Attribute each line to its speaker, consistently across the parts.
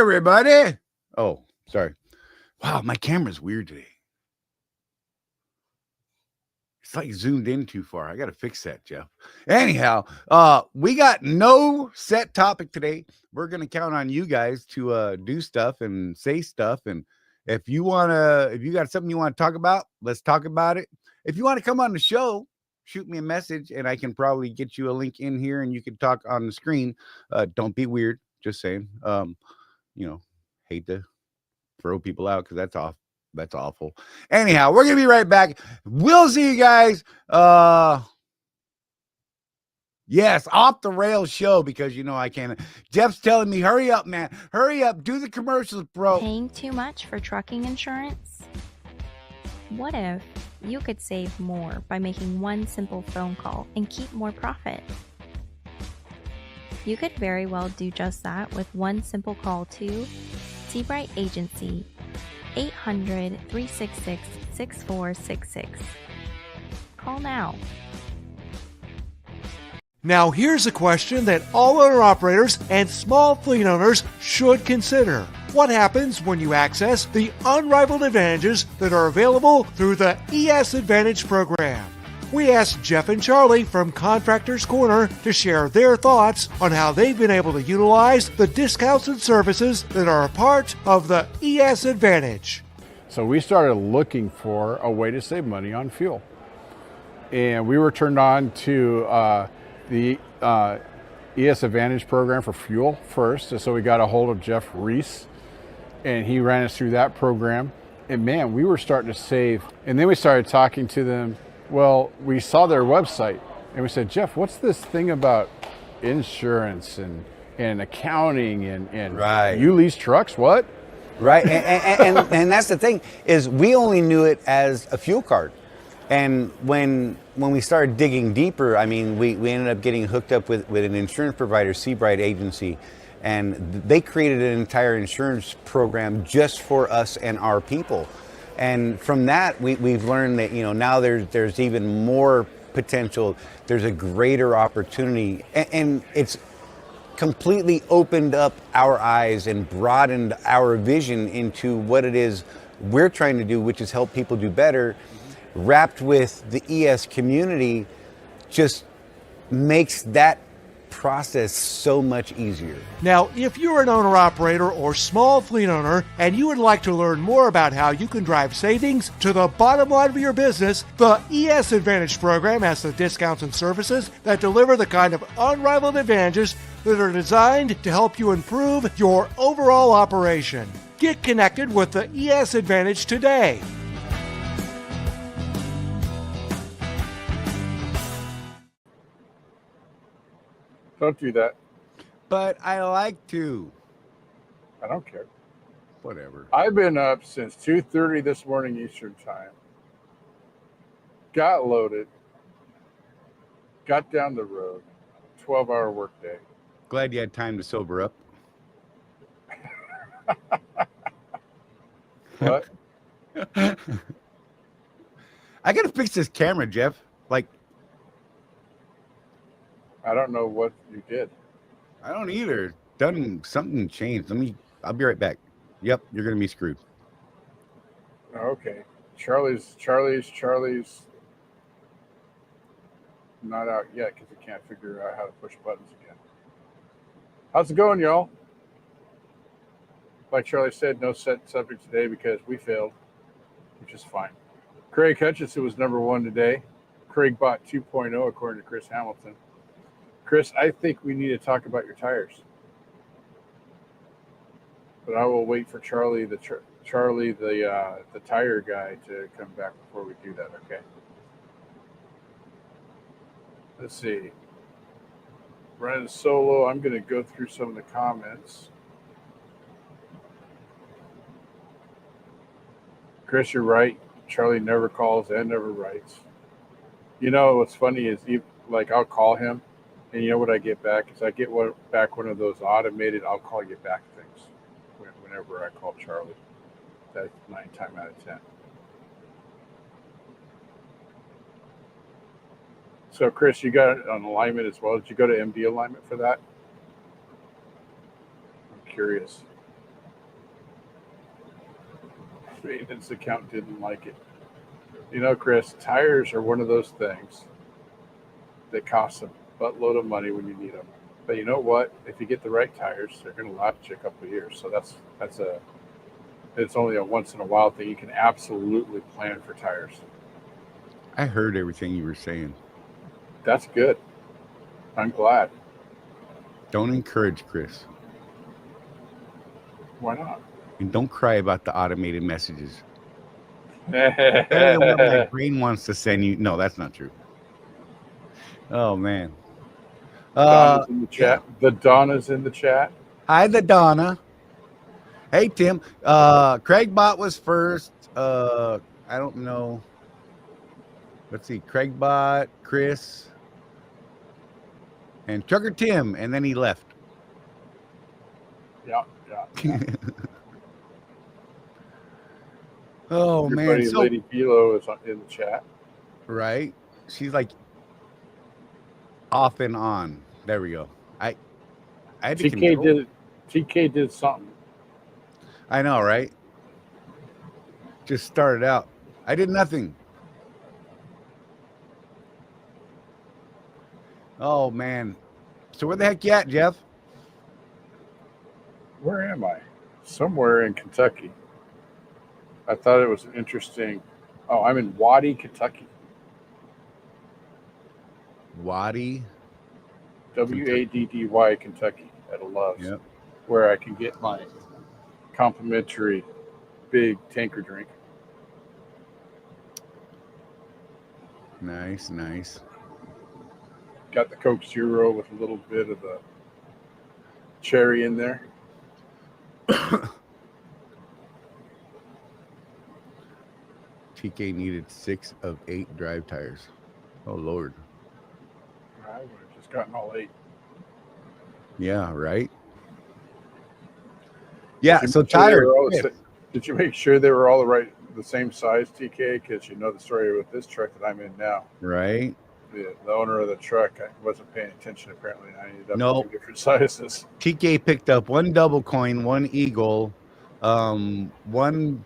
Speaker 1: everybody. Oh, sorry. Wow, my camera's weird today. It's like zoomed in too far. I got to fix that, Jeff. Anyhow, we got no set topic today. We're going to count on you guys to do stuff and say stuff. And if you got something you want to talk about, let's talk about it. If you want to come on the show, shoot me a message and I can probably get you a link in here and you can talk on the screen. Don't be weird. Just saying. Hate to throw people out because that's awful. Anyhow, we're gonna be right back. We'll see you guys. Yes, off the rails show because I can't. Jeff's telling me, hurry up, man. Hurry up. Do the commercials, bro.
Speaker 2: Paying too much for trucking insurance? What if you could save more by making one simple phone call and keep more profit? You could very well do just that with one simple call to Sebrite Agency, 800-366-6466. Call now.
Speaker 3: Now here's a question that all owner-operators and small fleet owners should consider. What happens when you access the unrivaled advantages that are available through the ES Advantage program? We asked Jeff and Charlie from Contractors Corner to share their thoughts on how they've been able to utilize the discounts and services that are a part of the ES Advantage.
Speaker 4: So we started looking for a way to save money on fuel. And we were turned on to the ES Advantage program for fuel first. And so we got a hold of Jeff Reese and he ran us through that program. And man, we were starting to save. And then we started talking to them. Well, we saw their website and we said, Jeff, what's this thing about insurance and accounting and
Speaker 1: right.
Speaker 4: You lease trucks? What?
Speaker 1: Right. And that's the thing is we only knew it as a fuel card. And when we started digging deeper, I mean, we ended up getting hooked up with an insurance provider, Sebrite Agency, and they created an entire insurance program just for us and our people. And from that, we've learned that, now there's even more potential. There's a greater opportunity. And it's completely opened up our eyes and broadened our vision into what it is we're trying to do, which is help people do better. Wrapped with the ES community just makes that process so much easier.
Speaker 3: Now, if you're an owner-operator or small fleet owner and you would like to learn more about how you can drive savings to the bottom line of your business, the ES Advantage program has the discounts and services that deliver the kind of unrivaled advantages that are designed to help you improve your overall operation. Get connected with the ES Advantage today.
Speaker 4: Don't do that.
Speaker 1: But I like to.
Speaker 4: I don't care.
Speaker 1: Whatever.
Speaker 4: I've been up since 2:30 this morning Eastern time. Got loaded. Got down the road. 12-hour workday.
Speaker 1: Glad you had time to sober up.
Speaker 4: What?
Speaker 1: I got to fix this camera, Jeff.
Speaker 4: I don't know what you did.
Speaker 1: I don't either. Something changed. I'll be right back. Yep, you're gonna be screwed.
Speaker 4: Okay. Charlie's not out yet because he can't figure out how to push buttons again. How's it going, y'all? Like Charlie said, no set subject today because we failed, which is fine. Craig Hutchinson was number one today. Craig bought 2.0 according to Chris Hamilton. Chris, I think we need to talk about your tires. But I will wait for Charlie, the tire guy, to come back before we do that, okay? Let's see. Running solo, I'm going to go through some of the comments. Chris, you're right. Charlie never calls and never writes. You know what's funny is, I'll call him. And you know what I get back is I get back one of those automated I'll call you back things whenever I call Charlie. That's 9 times out of 10. So Chris, you got an alignment as well. Did you go to MD alignment for that? I'm curious. maintenance account didn't like it. You know, Chris, tires are one of those things that cost a buttload of money when you need them. But you know what? If you get the right tires, they're going to last you a couple of years. So it's only a once in a while thing. You can absolutely plan for tires.
Speaker 1: I heard everything you were saying.
Speaker 4: That's good. I'm glad.
Speaker 1: Don't encourage Chris.
Speaker 4: Why not?
Speaker 1: And don't cry about the automated messages. Better than what my brain wants to send you. No, that's not true. Oh, man.
Speaker 4: Donna's in the chat.
Speaker 1: Yeah.
Speaker 4: The Donna's in the chat.
Speaker 1: Hi, the Donna. Hey, Tim. Craig Bot was first. I don't know. Let's see. Craig Bot, Chris, and Trucker Tim, and then he left.
Speaker 4: Yeah.
Speaker 1: Oh,
Speaker 4: Your
Speaker 1: man.
Speaker 4: buddy
Speaker 1: So,
Speaker 4: Lady Philo is in the chat.
Speaker 1: right? She's like off and on. There we go. I had to control.
Speaker 4: TK did something.
Speaker 1: I know, right? Just started out. I did nothing. Oh, man. So where the heck you at, Jeff?
Speaker 4: Where am I? Somewhere in Kentucky. I thought it was interesting. Oh, I'm in Waddy, Kentucky.
Speaker 1: Waddy.
Speaker 4: Waddy, Kentucky, at a Love's,
Speaker 1: Yep.
Speaker 4: where I can get my complimentary big tanker drink.
Speaker 1: Nice, nice.
Speaker 4: Got the Coke Zero with a little bit of the cherry in there.
Speaker 1: TK needed 6 of 8 drive tires. Oh, Lord.
Speaker 4: I would have just gotten all 8.
Speaker 1: Yeah, right? Yeah,
Speaker 4: Did you
Speaker 1: so
Speaker 4: make sure they
Speaker 1: tires.
Speaker 4: were all did you make sure they were all the same size, TK? Because you know the story with this truck that I'm in now.
Speaker 1: Right?
Speaker 4: The owner of the truck, I wasn't paying attention apparently, and I ended up
Speaker 1: Nope.
Speaker 4: with 2 different sizes.
Speaker 1: TK picked up 1 double coin, 1 Eagle, 1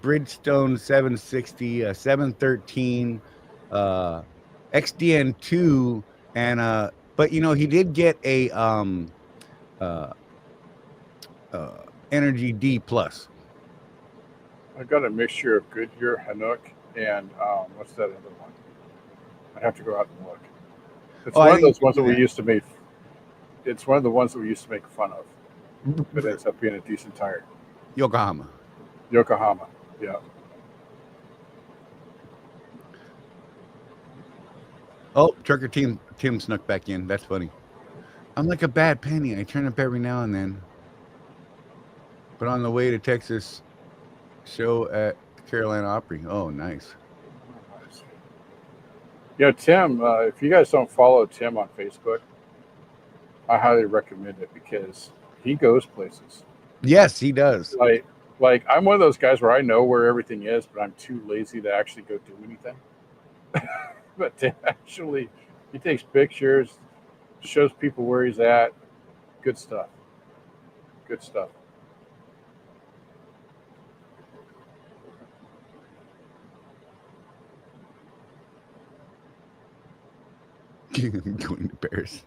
Speaker 1: Bridgestone 760, a 713, XDN2, and but you know he did get a Energy D plus.
Speaker 4: I got a mixture of Goodyear, Hanuk, and what's that other one? I'd have to go out and look. It's one of those ones that we used to make. It's one of the ones that we used to make fun of, but it ends up being a decent tire.
Speaker 1: Yokohama.
Speaker 4: Yeah.
Speaker 1: Oh, Trucker Tim snuck back in. That's funny. I'm like a bad penny. I turn up every now and then. But on the way to Texas show at Carolina Opry. Oh, nice.
Speaker 4: Yeah, Tim, if you guys don't follow Tim on Facebook, I highly recommend it because he goes places.
Speaker 1: Yes, he does.
Speaker 4: Like I'm one of those guys where I know where everything is, but I'm too lazy to actually go do anything. But Tim actually, he takes pictures, shows people where he's at. Good stuff.
Speaker 1: Going to Paris.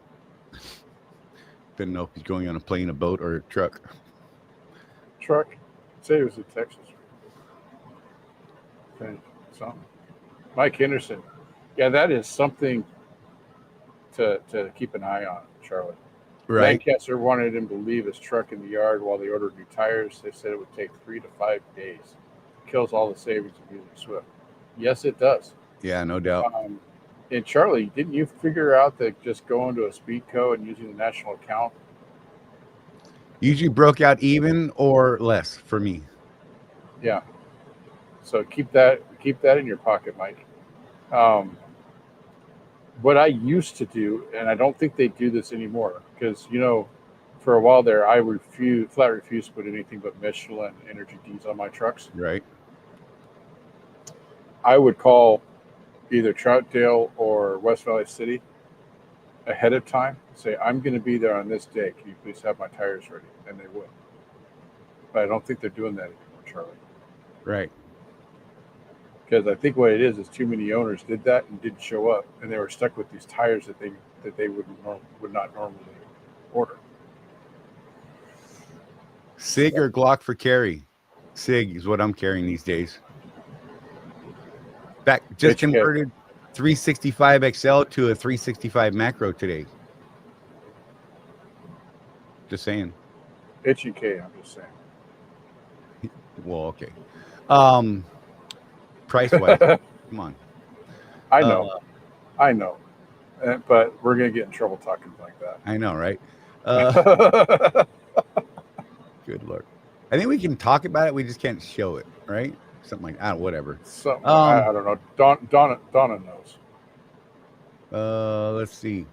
Speaker 1: Didn't know if he's going on a plane, a boat, or a truck.
Speaker 4: Say it was in Texas. Okay, something. Mike Henderson. Yeah, that is something to keep an eye on, Charlie.
Speaker 1: Right.
Speaker 4: Lancaster wanted him to leave his truck in the yard while they ordered new tires. They said it would take 3 to 5 days. Kills all the savings of using Swift. Yes, it does.
Speaker 1: Yeah, no doubt.
Speaker 4: And Charlie, didn't you figure out that just going to a Speedco and using the national account
Speaker 1: Usually broke out even or less for me.
Speaker 4: Yeah. So keep that in your pocket, Mike. What I used to do, and I don't think they do this anymore, because for a while there, I flat refused to put anything but Michelin Energy Ds on my trucks.
Speaker 1: Right.
Speaker 4: I would call either Troutdale or West Valley City ahead of time, say, I'm going to be there on this day. Can you please have my tires ready? And they would. But I don't think they're doing that anymore, Charlie.
Speaker 1: Right.
Speaker 4: Because I think what it is too many owners did that and didn't show up, and they were stuck with these tires that they would not normally order.
Speaker 1: Sig or Glock for carry? Sig is what I'm carrying these days. Back just converted 365 XL to a 365 macro today. Just saying.
Speaker 4: HUK, I'm just saying.
Speaker 1: Well, okay. Price wise, come on.
Speaker 4: I know, but we're gonna get in trouble talking like that.
Speaker 1: I know, right? Good Lord. I think we can talk about it. We just can't show it, right? Something like that. Whatever.
Speaker 4: I don't know. Donna knows.
Speaker 1: Let's see.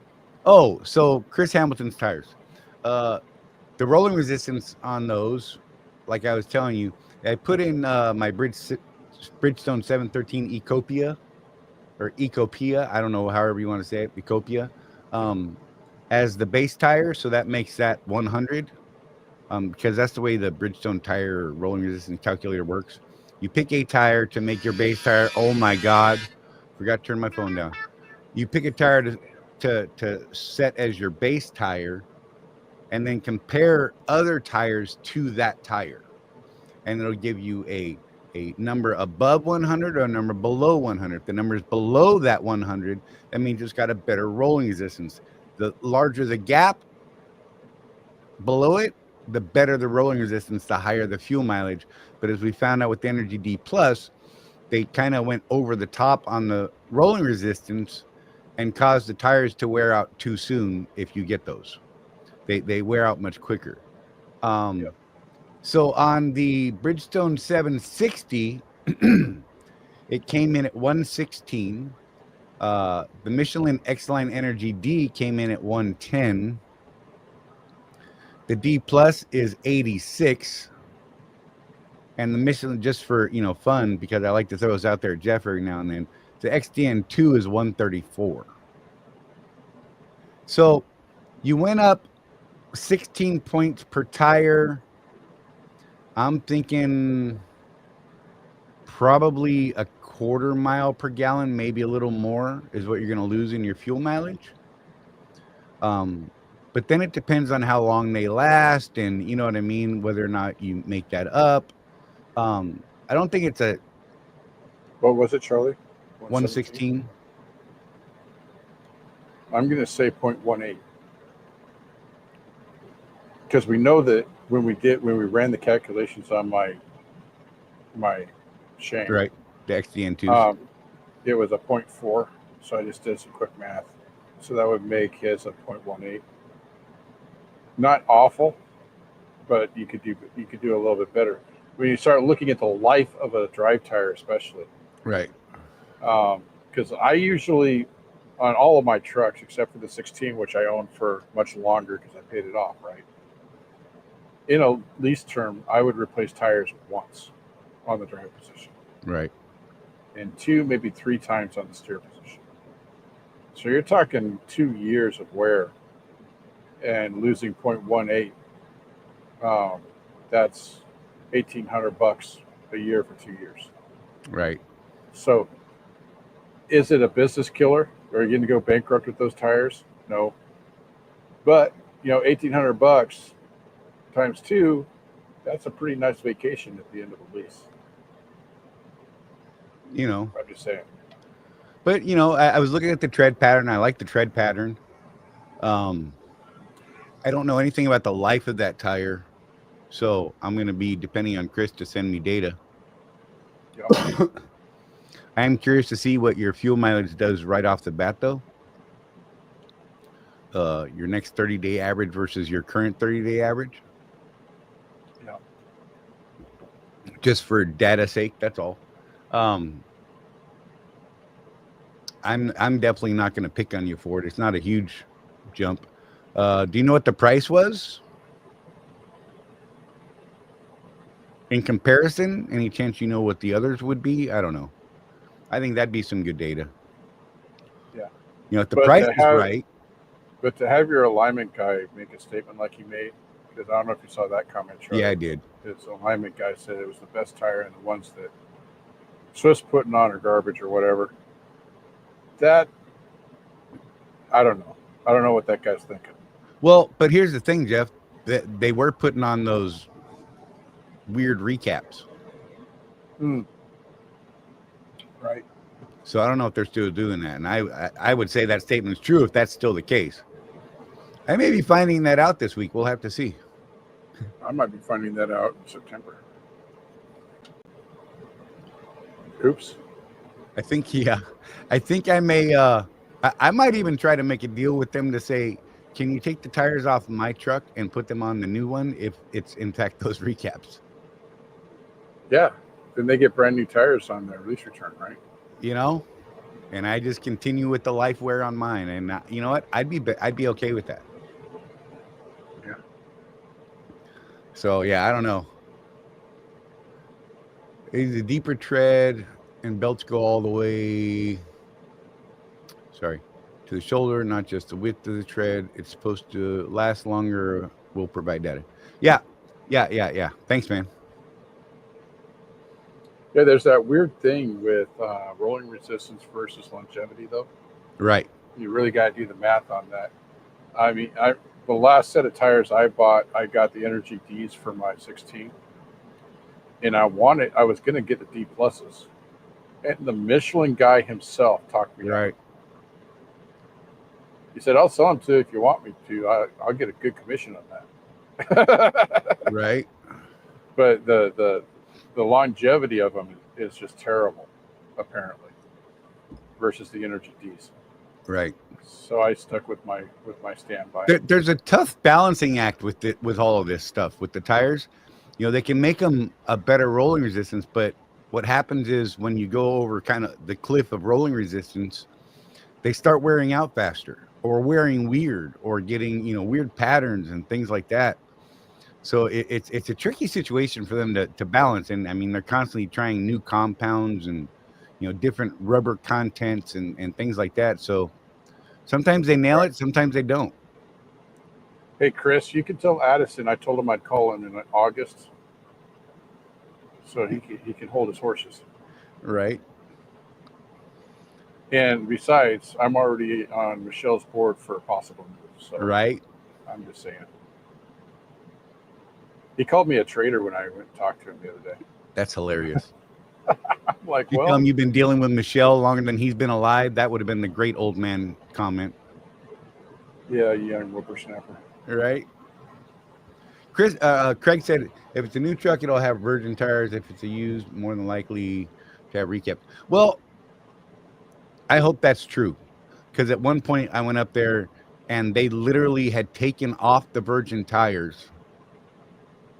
Speaker 1: Oh, so Chris Hamilton's tires. The rolling resistance on those, like I was telling you, I put in my Bridgestone 713 Ecopia or Ecopia. I don't know, however you want to say it, Ecopia, as the base tire. So that makes that 100. Because that's the way the Bridgestone tire rolling resistance calculator works. You pick a tire to make your base tire. Oh my God, forgot to turn my phone down. You pick a tire to set as your base tire, and then compare other tires to that tire, and it'll give you a number above 100 or a number below 100. If the number is below that 100, that means it's got a better rolling resistance. The larger the gap below it, the better the rolling resistance, the higher the fuel mileage. But as we found out with the Energy D Plus, they kind of went over the top on the rolling resistance and caused the tires to wear out too soon. If you get those, they wear out much quicker. So on the Bridgestone 760, it came in at 116. The Michelin X-Line Energy D came in at 110. The D Plus is 86, and the Michelin, just for fun, because I like to throw this out there at Jeff every now and then, the XDN2 is 134. So you went up 16 points per tire. I'm thinking probably a quarter mile per gallon, maybe a little more, is what you're going to lose in your fuel mileage. But then it depends on how long they last, and you know what I mean, whether or not you make that up. I don't think it's a...
Speaker 4: What was it, Charlie?
Speaker 1: 116?
Speaker 4: I'm going to say 0.18. Because we know that when we ran the calculations on my Shane.
Speaker 1: Right, the XDN2.
Speaker 4: It was a 0.4, so I just did some quick math. So that would make his a 0.18. Not awful, but you could do a little bit better when you start looking at the life of a drive tire, especially.
Speaker 1: Right.
Speaker 4: Because I usually, on all of my trucks except for the 16, which I owned for much longer because I paid it off, right? In a lease term, I would replace tires once on the drive position.
Speaker 1: Right.
Speaker 4: And 2, maybe 3 times on the steer position. So you're talking 2 years of wear and losing 0.18. That's $1,800 a year for 2 years.
Speaker 1: Right.
Speaker 4: So is it a business killer? Are you going to go bankrupt with those tires? No. But, $1,800 times 2, that's a pretty nice vacation at the end of a lease. I'm just saying.
Speaker 1: But, I was looking at the tread pattern. I like the tread pattern. I don't know anything about the life of that tire. So I'm going to be depending on Chris to send me data.
Speaker 4: Yep.
Speaker 1: I'm curious to see what your fuel mileage does right off the bat, though. Your next 30-day average versus your current 30-day average.
Speaker 4: Yeah.
Speaker 1: Just for data's sake, that's all. I'm definitely not going to pick on you for it. It's not a huge jump. Do you know what the price was? In comparison, any chance you know what the others would be? I don't know. I think that'd be some good data.
Speaker 4: Yeah.
Speaker 1: If the price is right.
Speaker 4: But to have your alignment guy make a statement like he made, because I don't know if you saw that comment, Charlie.
Speaker 1: Yeah, I did.
Speaker 4: His alignment guy said it was the best tire and the ones that Swiss putting on her garbage or whatever. That, I don't know. I don't know what that guy's thinking.
Speaker 1: Well, but here's the thing, Jeff. That they were putting on those weird recaps.
Speaker 4: Right.
Speaker 1: So I don't know if they're still doing that. And I would say that statement is true if that's still the case. I may be finding that out this week. We'll have to see.
Speaker 4: I might be finding that out in September. Oops.
Speaker 1: I think, yeah. I think I may, I might even try to make a deal with them to say, can you take the tires off my truck and put them on the new one if it's in fact those recaps?
Speaker 4: Yeah. Then they get brand new tires on their lease return, right?
Speaker 1: You know? And I just continue with the life wear on mine. And you know what? I'd be okay with that.
Speaker 4: Yeah.
Speaker 1: So, yeah, I don't know. Is a deeper tread and belts go all the way, to the shoulder, not just the width of the tread. It's supposed to last longer. We'll provide data. Yeah. Thanks, man.
Speaker 4: Yeah, there's that weird thing with rolling resistance versus longevity, though.
Speaker 1: Right.
Speaker 4: You really got to do the math on that. I mean, the last set of tires I bought, I got the Energy Ds for my 16, and I was going to get the D pluses, and the Michelin guy himself talked me
Speaker 1: Right.
Speaker 4: out. He said, "I'll sell them to you if you want me to. I'll get a good commission on that."
Speaker 1: Right.
Speaker 4: But the longevity of them is just terrible, apparently, versus the Energy Ds.
Speaker 1: Right.
Speaker 4: So I stuck with my standby.
Speaker 1: There's a tough balancing act with all of this stuff with the tires. You know, they can make them a better rolling resistance, but what happens is when you go over kind of the cliff of rolling resistance, they start wearing out faster or wearing weird or getting, weird patterns and things like that. So it's a tricky situation for them to balance. And I mean, they're constantly trying new compounds and, different rubber contents and things like that. So sometimes they nail it, sometimes they don't.
Speaker 4: Hey, Chris, you can tell Addison I told him I'd call him in August so he can hold his horses.
Speaker 1: Right.
Speaker 4: And besides, I'm already on Michelle's board for a possible move. So
Speaker 1: Right.
Speaker 4: I'm just saying. He called me a traitor when I went and talked to him the other day.
Speaker 1: That's hilarious.
Speaker 4: I'm like,
Speaker 1: You tell him you've been dealing with Michelle longer than he's been alive. That would have been the great old man comment.
Speaker 4: Yeah, young whippersnapper.
Speaker 1: Right. Craig said, if it's a new truck, it'll have virgin tires. If it's a used, more than likely to have recaps. Well, I hope that's true. Because at one point I went up there and they literally had taken off the virgin tires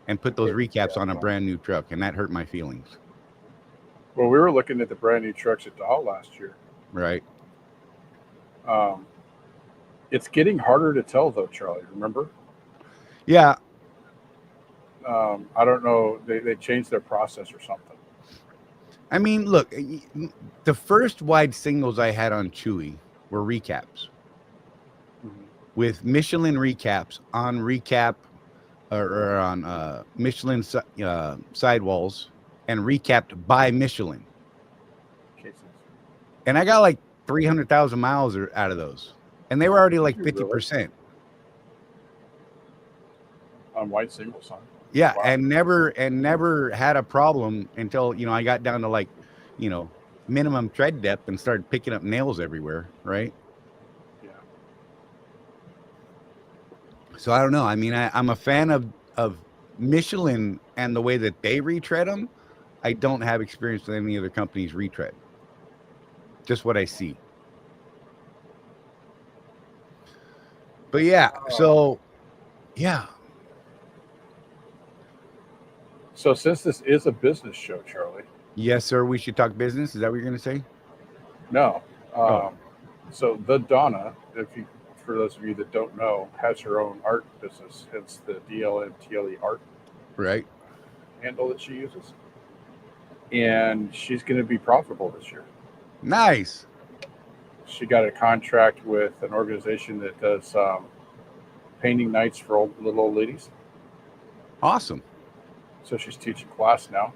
Speaker 1: and put those recaps on a brand new truck. And that hurt my feelings.
Speaker 4: Well, we were looking at the brand new trucks at Dow last year.
Speaker 1: Right.
Speaker 4: It's getting harder to tell, though, Charlie. Remember?
Speaker 1: Yeah.
Speaker 4: I don't know. They changed their process or something.
Speaker 1: I mean, look, the first wide singles I had on Chewy were recaps.
Speaker 4: Mm-hmm.
Speaker 1: With Michelin recaps on recap or on Michelin sidewalls and recapped by Michelin.
Speaker 4: Cases.
Speaker 1: And I got like 300,000 miles out of those. And they were already like 50%.
Speaker 4: On white singles, huh?
Speaker 1: Yeah,
Speaker 4: Wow.
Speaker 1: and never had a problem until, I got down to like, minimum tread depth and started picking up nails everywhere, right?
Speaker 4: Yeah.
Speaker 1: So I don't know. I mean, I'm a fan of Michelin and the way that they retread them. I don't have experience with any other company's retread. Just what I see. But yeah, so yeah.
Speaker 4: So since this is a business show, Charlie.
Speaker 1: Yes, sir. We should talk business. Is that what you're going to say?
Speaker 4: No. So the Donna, for those of you that don't know, has her own art business. Hence the DLMTLE art
Speaker 1: Right.
Speaker 4: handle that she uses. And she's going to be profitable this year.
Speaker 1: Nice.
Speaker 4: She got a contract with an organization that does painting nights for little old ladies.
Speaker 1: Awesome.
Speaker 4: So she's teaching class now.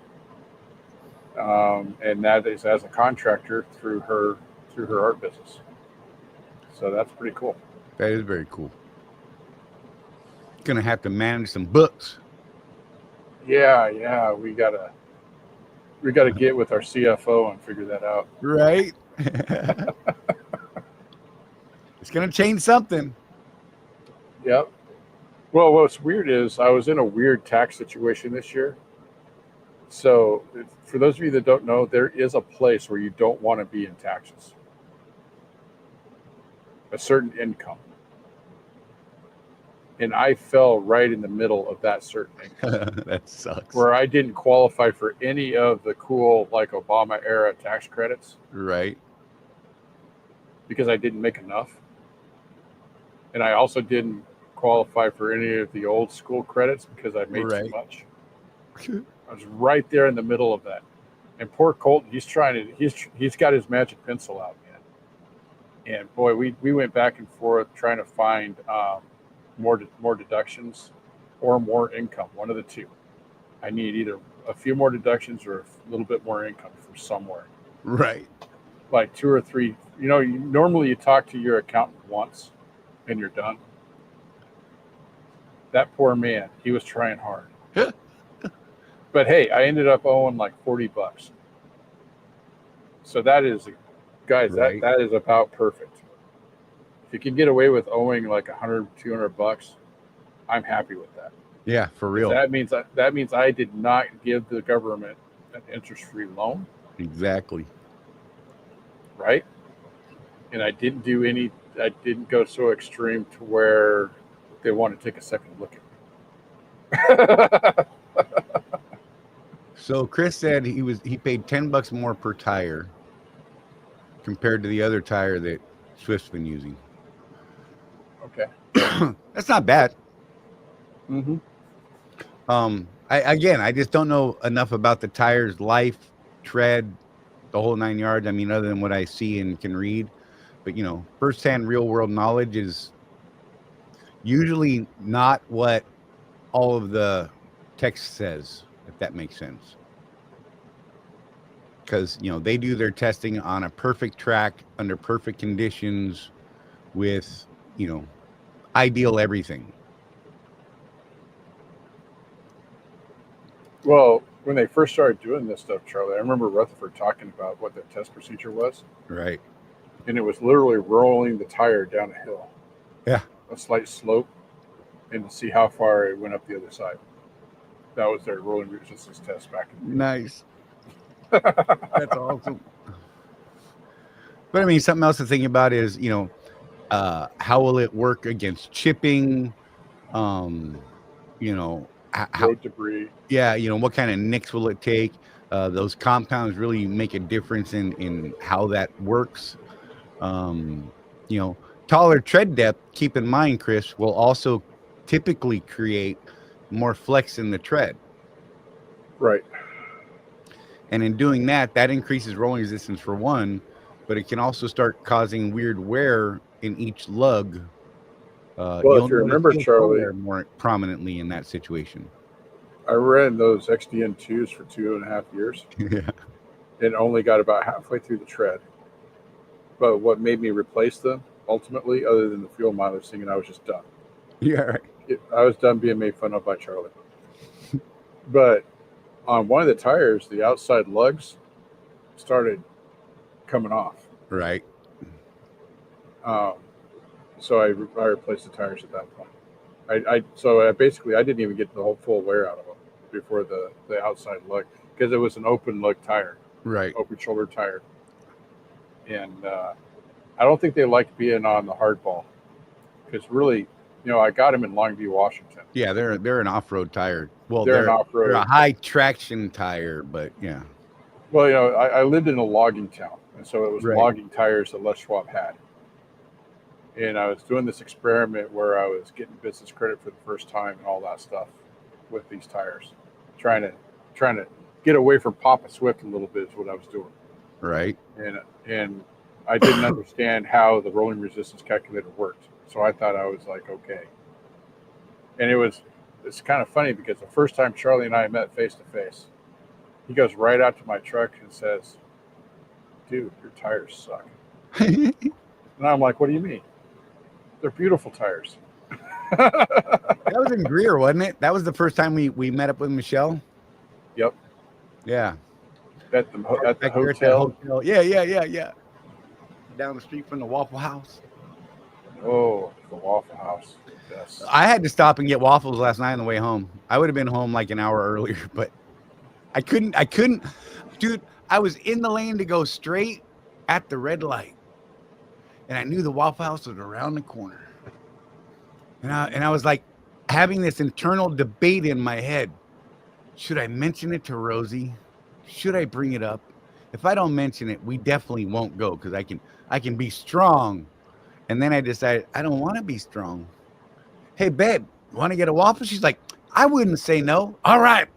Speaker 4: and that is as a contractor through her art business. So that's pretty cool.
Speaker 1: That is very cool. Gonna have to manage some books.
Speaker 4: Yeah, we gotta get with our CFO and figure that out.
Speaker 1: Right? It's gonna change something.
Speaker 4: Yep. Well, what's weird is I was in a weird tax situation this year. So, for those of you that don't know, there is a place where you don't want to be in taxes. A certain income. And I fell right in the middle of that certain income.
Speaker 1: That sucks.
Speaker 4: Where I didn't qualify for any of the cool, like Obama era tax credits.
Speaker 1: Right.
Speaker 4: Because I didn't make enough. And I also didn't qualify for any of the old school credits because I made too much. I was right there in the middle of that. And poor Colton, he's got his magic pencil out, man. And boy, we went back and forth trying to find more deductions or more income, one of the two. I need either a few more deductions or a little bit more income from somewhere.
Speaker 1: Right.
Speaker 4: Like 2 or 3. Normally you talk to your accountant once and you're done. That poor man, he was trying hard. But hey, I ended up owing like $40. So that is, guys,
Speaker 1: right.
Speaker 4: that is about perfect. If you can get away with owing like $100, $200, I'm happy with that.
Speaker 1: Yeah, for real.
Speaker 4: That means I did not give the government an interest-free loan.
Speaker 1: Exactly.
Speaker 4: Right? And I didn't go so extreme to where they want to take a second look at me.
Speaker 1: So Chris said he paid $10 more per tire compared to the other tire that Swift's been using.
Speaker 4: Okay.
Speaker 1: That's not bad.
Speaker 4: Mm-hmm.
Speaker 1: I just don't know enough about the tire's life, tread, the whole 9 yards. I mean, other than what I see and can read, but firsthand real world knowledge is usually not what all of the text says, if that makes sense. Because, they do their testing on a perfect track under perfect conditions with, ideal everything.
Speaker 4: Well, when they first started doing this stuff, Charlie, I remember Rutherford talking about what the test procedure was.
Speaker 1: Right.
Speaker 4: And it was literally rolling the tire down a hill.
Speaker 1: Yeah.
Speaker 4: A slight slope, and to see how far it went up the other side. That was their rolling resistance test back in the day.
Speaker 1: Nice. That's awesome. But I mean, something else to think about is, how will it work against chipping? Road
Speaker 4: debris.
Speaker 1: Yeah, what kind of nicks will it take? Those compounds really make a difference in how that works. Taller tread depth, keep in mind, Chris, will also typically create more flex in the tread.
Speaker 4: Right.
Speaker 1: And in doing that increases rolling resistance for one, but it can also start causing weird wear in each lug.
Speaker 4: Well, if you remember, Charlie,
Speaker 1: more prominently in that situation.
Speaker 4: I ran those XDN2s for 2.5 years.
Speaker 1: Yeah.
Speaker 4: And only got about halfway through the tread. But what made me replace them, ultimately, other than the fuel mileage thing, and I was just done.
Speaker 1: Yeah, right.
Speaker 4: I was done being made fun of by Charlie. But on one of the tires, the outside lugs started coming off.
Speaker 1: Right.
Speaker 4: So I replaced the tires at that point. I basically didn't even get the whole full wear out of them before the outside lug, because it was an open lug tire.
Speaker 1: Right.
Speaker 4: Open shoulder tire. And I don't think they liked being on the hardball, because really, I got them in Longview, Washington.
Speaker 1: Yeah, they're an off-road tire. Well,
Speaker 4: they're an off-road.
Speaker 1: They're a high traction tire, but yeah.
Speaker 4: Well, I lived in a logging town, and so it was logging tires that Les Schwab had. And I was doing this experiment where I was getting business credit for the first time and all that stuff with these tires, trying to get away from Papa Swift a little bit is what I was doing. Right. And I didn't understand how the rolling resistance calculator worked, so I thought I was like, okay. And it's kind of funny because the first time Charlie and I met face to face, He goes right out to my truck and says, "Dude, your tires suck." And I'm like, "What do you mean? They're beautiful tires."
Speaker 1: That was in Greer, wasn't it? That was the first time we met up with Michelle.
Speaker 4: Yep.
Speaker 1: Yeah.
Speaker 4: At the
Speaker 1: Back there at that
Speaker 4: hotel.
Speaker 1: Yeah. Down the street from the Waffle House.
Speaker 4: Oh, the Waffle House. Yes.
Speaker 1: I had to stop and get waffles last night on the way home. I would have been home like an hour earlier, but I couldn't. Dude, I was in the lane to go straight at the red light. And I knew the Waffle House was around the corner. And I was like having this internal debate in my head. Should I mention it to Rosie? Should I bring it up? If I don't mention it, we definitely won't go because I can be strong. And then I decided I don't want to be strong. Hey, babe, want to get a waffle? She's like, I wouldn't say no. All right.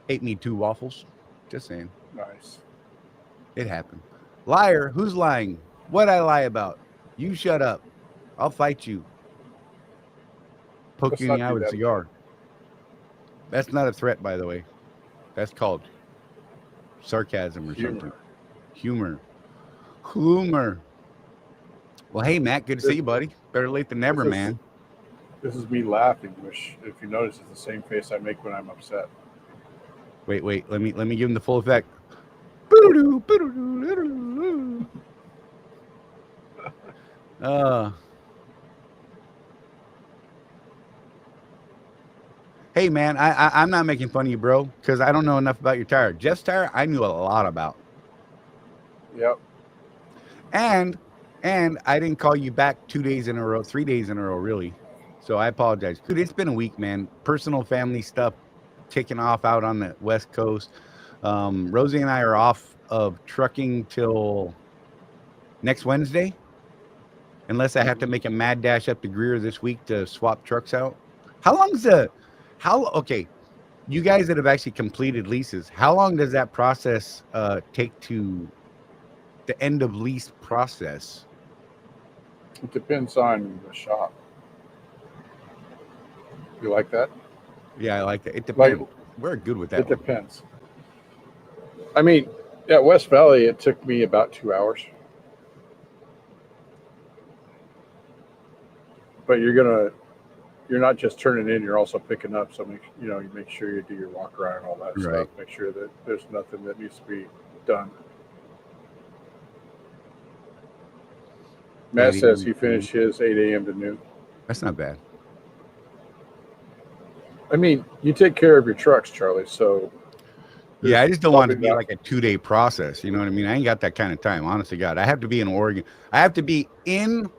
Speaker 1: Ate me 2 waffles. Just saying.
Speaker 4: Nice.
Speaker 1: It happened. Liar. Who's lying? What'd I lie about? You shut up. I'll fight you. Poke
Speaker 4: Let's
Speaker 1: you in the
Speaker 4: not
Speaker 1: eye
Speaker 4: do
Speaker 1: with a
Speaker 4: that.
Speaker 1: cigar. That's not a threat, by the way. That's called sarcasm or something. Humor. Well, hey, Matt, good to see you, buddy. Better late than never, man.
Speaker 4: This is me laughing, which, if you notice, is the same face I make when I'm upset.
Speaker 1: Wait. Let me give him the full effect. Hey, man, I'm not making fun of you, bro, because I don't know enough about your tire. Jeff's tire, I knew a lot about.
Speaker 4: Yep.
Speaker 1: And I didn't call you back 2 days in a row, 3 days in a row, really. So I apologize. Dude, it's been a week, man. Personal family stuff kicking off out on the West Coast. Rosie and I are off of trucking till next Wednesday, unless I have to make a mad dash up to Greer this week to swap trucks out. Okay, you guys that have actually completed leases, how long does that process take to the end of lease process?
Speaker 4: It depends on the shop. You like that?
Speaker 1: Yeah, I like that. It depends. We're good with that.
Speaker 4: It depends. I mean, at West Valley, it took me about 2 hours. But you're not just turning in, you're also picking up. So you make sure you do your walk around and all that stuff. Make sure that there's nothing that needs to be done. Matt says he finished his 8 a.m. to noon.
Speaker 1: That's not bad.
Speaker 4: I mean, you take care of your trucks, Charlie. So
Speaker 1: yeah, I just don't want it to be like a 2-day process. You know what I mean? I ain't got that kind of time. Honestly, God, I have to be in Oregon. I have to be in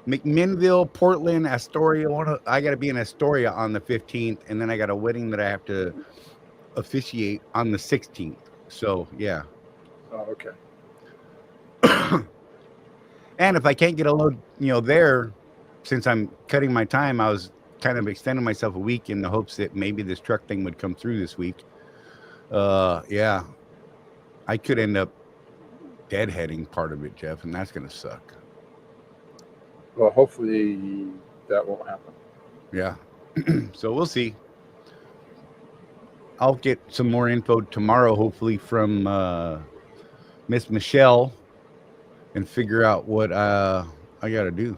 Speaker 1: McMinnville, Portland, Astoria. I got to be in Astoria on the 15th, and then I got a wedding that I have to officiate on the 16th. So yeah.
Speaker 4: Oh, okay.
Speaker 1: And if I can't get a load, there, since I'm cutting my time, I was kind of extending myself a week in the hopes that maybe this truck thing would come through this week. Yeah, I could end up deadheading part of it, Jeff, and that's going to suck.
Speaker 4: Well, hopefully that won't happen.
Speaker 1: Yeah. So we'll see. I'll get some more info tomorrow, hopefully, from Miss Michelle, and figure out what I got to do.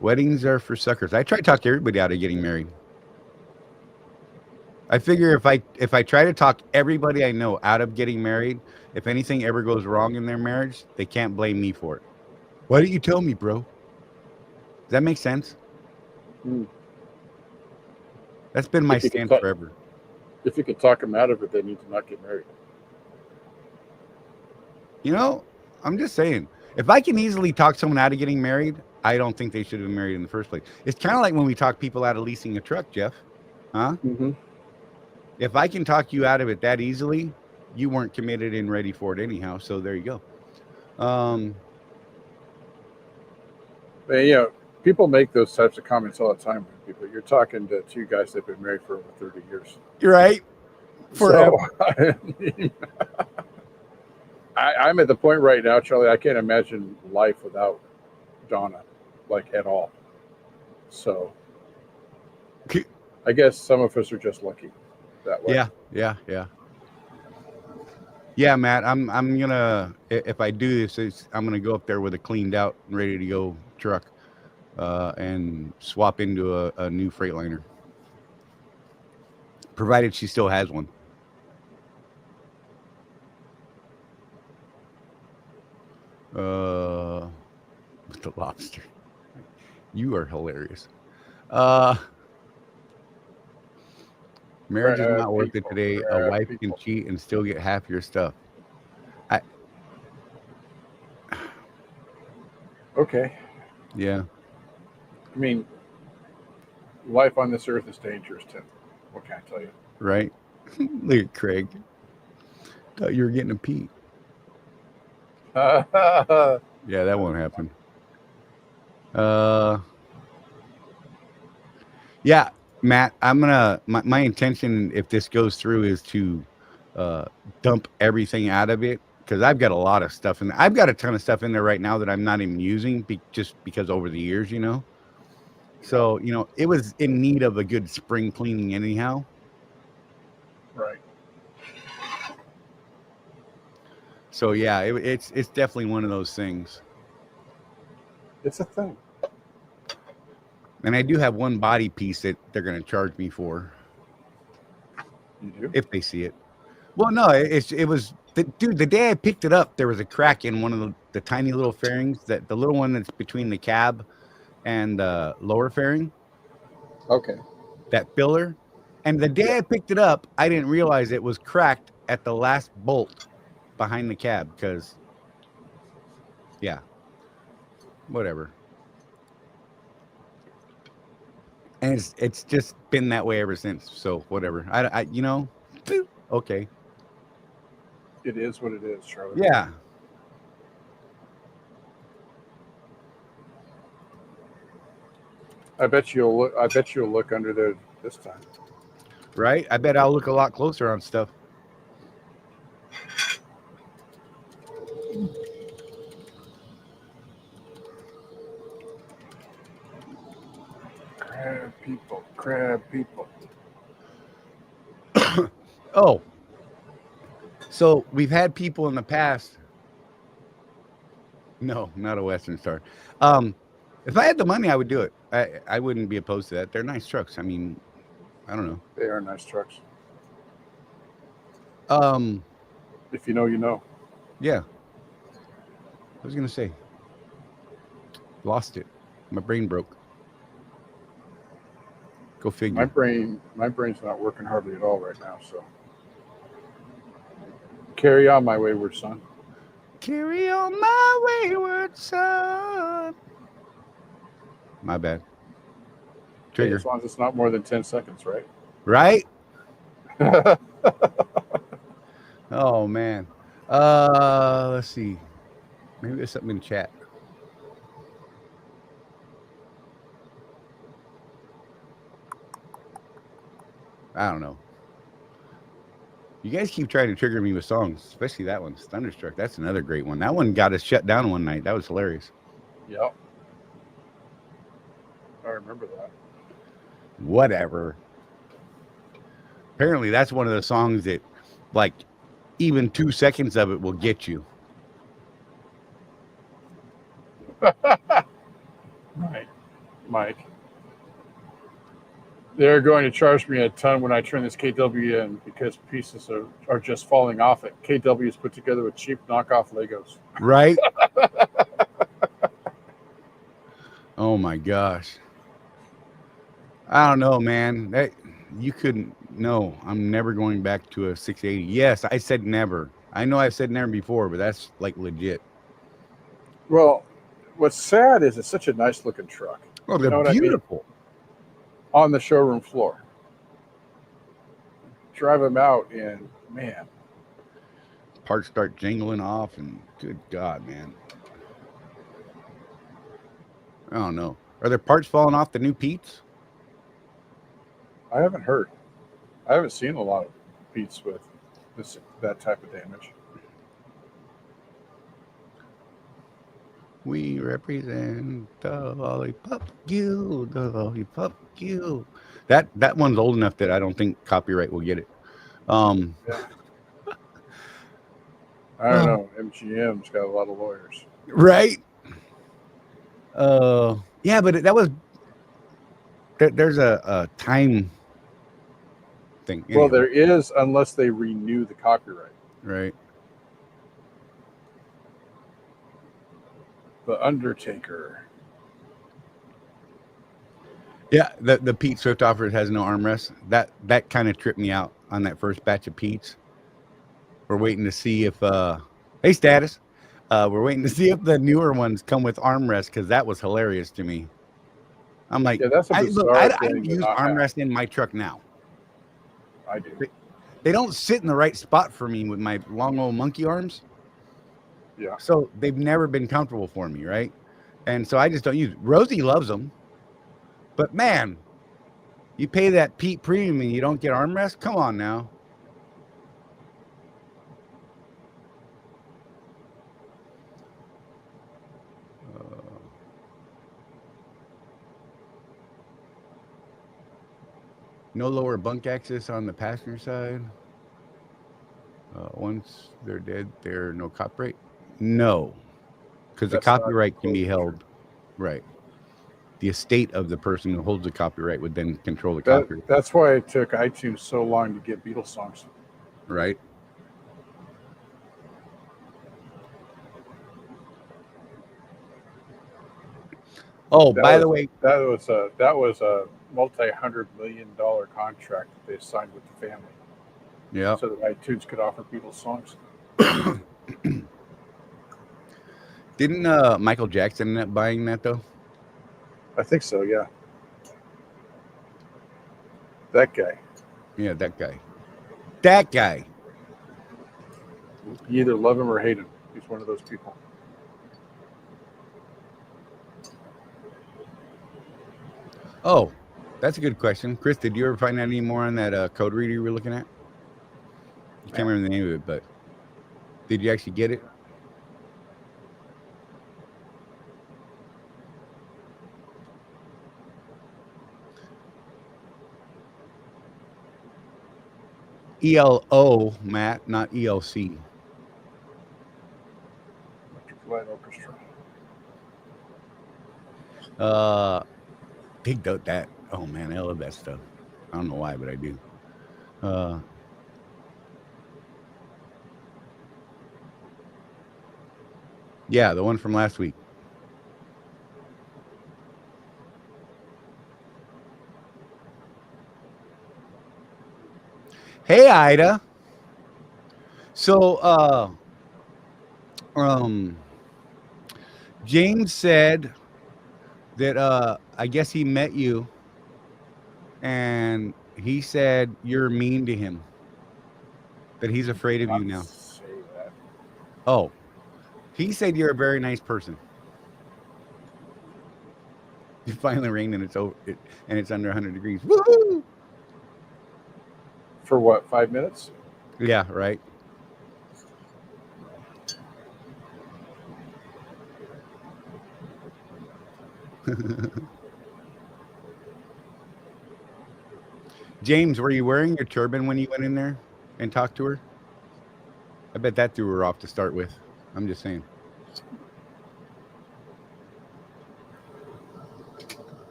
Speaker 1: Weddings are for suckers. I try to talk everybody out of getting married. I figure if I try to talk everybody I know out of getting married, if anything ever goes wrong in their marriage, they can't blame me for it. Why didn't you tell me, bro? Does that make sense? That's been my stance forever.
Speaker 4: If you could talk them out of it, they need to not get married.
Speaker 1: I'm just saying, if I can easily talk someone out of getting married, I don't think they should have been married in the first place. It's kind of like when we talk people out of leasing a truck, Jeff. Huh?
Speaker 4: Mm-hmm.
Speaker 1: If I can talk you out of it that easily, you weren't committed and ready for it anyhow. So there you go.
Speaker 4: People make those types of comments all the time with people. You're talking to 2 guys that have been married for over 30 years.
Speaker 1: You're right. Forever.
Speaker 4: So, I'm at the point right now, Charlie, I can't imagine life without Donna, like, at all. So I guess some of us are just lucky that way.
Speaker 1: Yeah, Matt. I'm gonna, if I do this, I'm gonna go up there with a cleaned out, ready to go truck, and swap into a new Freightliner, provided she still has one. With the lobster. You are hilarious. Marriage is not worth it today. A wife can cheat and still get half your stuff.
Speaker 4: Okay.
Speaker 1: Yeah.
Speaker 4: I mean, life on this earth is dangerous, Tim. What can I tell you?
Speaker 1: Right. Look at Craig. Thought you were getting a Pete. Yeah, that won't happen. Yeah, Matt, I'm gonna my intention, if this goes through, is to dump everything out of it, because I've got a lot of stuff in there. I've got a ton of stuff in there right now that I'm not even using, just because over the years, So, it was in need of a good spring cleaning anyhow.
Speaker 4: Right.
Speaker 1: So yeah, it's definitely one of those things.
Speaker 4: It's a thing.
Speaker 1: And I do have one body piece that they're going to charge me for.
Speaker 4: You do?
Speaker 1: If they see it. Well, no, it was dude. The day I picked it up, there was a crack in one of the tiny little fairings, that the little one that's between the cab and the lower fairing.
Speaker 4: Okay.
Speaker 1: That filler. And the day I picked it up, I didn't realize it was cracked at the last bolt behind the cab, because yeah, whatever. And it's just been that way ever since. So whatever. I okay.
Speaker 4: It is what it is, Charlie.
Speaker 1: Yeah.
Speaker 4: I bet you'll look under there this time.
Speaker 1: Right? I bet I'll look a lot closer on stuff.
Speaker 4: Crab people.
Speaker 1: Oh. So we've had people in the past. No, not a Western Star. If I had the money, I would do it. I wouldn't be opposed to that. They're nice trucks. I mean, I don't know.
Speaker 4: They are nice trucks. If you know, you know.
Speaker 1: Yeah. I was gonna say. Lost it. My brain broke. Go figure.
Speaker 4: My brain's not working hardly at all right now, so carry on, my wayward son.
Speaker 1: Carry on, my wayward son. My bad. Trigger.
Speaker 4: As long as it's not more than 10 seconds, right?
Speaker 1: Right? Oh man. Let's see. Maybe there's something in chat. I don't know. You guys keep trying to trigger me with songs, especially that one, Thunderstruck. That's another great one. That one got us shut down one night. That was hilarious.
Speaker 4: Yep. I remember that.
Speaker 1: Whatever. Apparently, that's one of the songs that, like, even 2 seconds of it will get you.
Speaker 4: Right, Mike. They're going to charge me a ton when I turn this KW in, because pieces are just falling off it. KW is put together with cheap knockoff Legos.
Speaker 1: Right? Oh my gosh. I don't know, man. You couldn't. No, I'm never going back to a 680. Yes, I said never. I know I've said never before, but that's like legit.
Speaker 4: Well, what's sad is it's such a nice looking truck.
Speaker 1: Oh, they're beautiful.
Speaker 4: I mean? On the showroom floor. Drive them out and, man.
Speaker 1: Parts start jingling off, and good God, man. I don't know. Are there parts falling off the new Pete's?
Speaker 4: I haven't heard. I haven't seen a lot of Pete's with that type of damage.
Speaker 1: We represent the lollipop guild, the lollipop guild. That one's old enough that I don't think copyright will get it.
Speaker 4: Yeah. I don't know. MGM's got a lot of lawyers.
Speaker 1: Right? Yeah, but that was there's a time thing.
Speaker 4: Well,
Speaker 1: Anyway,
Speaker 4: there is, unless they renew the copyright.
Speaker 1: right.
Speaker 4: The Undertaker.
Speaker 1: Yeah, the Pete Swift offer has no armrest. That kind of tripped me out on that first batch of Pete's. We're waiting to see if hey status. We're waiting to see if the newer ones come with armrest because that was hilarious to me. I'm like,
Speaker 4: Yeah, that's a bizarre
Speaker 1: I
Speaker 4: thing to
Speaker 1: use
Speaker 4: not have.
Speaker 1: armrest in my truck now.
Speaker 4: I do.
Speaker 1: They don't sit in the right spot for me with my long old monkey arms.
Speaker 4: Yeah.
Speaker 1: So they've never been comfortable for me, right? And so I just don't use it. Rosie loves them. But man, you pay that Pete premium and you don't get armrest? Come on now. No lower bunk access on the passenger side. Once they're dead, there no copyright. No, because the
Speaker 4: That's not
Speaker 1: copyright can be
Speaker 4: true.
Speaker 1: held. Right. The estate of the person who holds the copyright would then control the
Speaker 4: That,
Speaker 1: copyright.
Speaker 4: that's why it took iTunes so long to get Beatles songs.
Speaker 1: Right. Oh, by the way,
Speaker 4: that was a multi-$100 million contract that they signed with the family,
Speaker 1: yeah.
Speaker 4: so that iTunes could offer Beatles songs.
Speaker 1: Didn't Michael Jackson end up buying that though?
Speaker 4: I think so. Yeah. That guy.
Speaker 1: Yeah, that guy. That guy.
Speaker 4: You either love him or hate him. He's one of those people.
Speaker 1: Oh, that's a good question. Chris, did you ever find out any more on that code reader you were looking at? I can't remember the name of it, but did you actually get it? ELO, Matt, not ELC.
Speaker 4: Electric Light Orchestra.
Speaker 1: Big dope that. Oh man, I love that stuff. I don't know why, but I do. Yeah, the one from last week. Hey, Ida. So, James said that I guess he met you, and he said you're mean to him. That he's afraid of you now.
Speaker 4: Say that.
Speaker 1: Oh, he said you're a very nice person. It finally rained and it's over, and it's under 100 degrees. Woohoo!
Speaker 4: For what? 5 minutes?
Speaker 1: Yeah, right. James, were you wearing your turban when you went in there and talked to her? I bet that threw her off to start with. I'm just saying.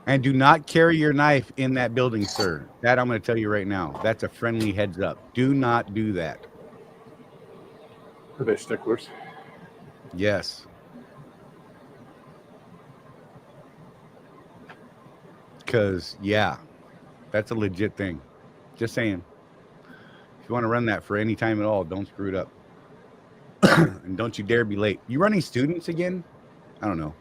Speaker 1: And do not carry your knife in that building, sir. That I'm going to tell you right now. That's a friendly heads up. Do not do that.
Speaker 4: Are they sticklers?
Speaker 1: Yes. Because, yeah, that's a legit thing. Just saying. If you want to run that for any time at all, don't screw it up. And don't you dare be late. You running students again? I don't know.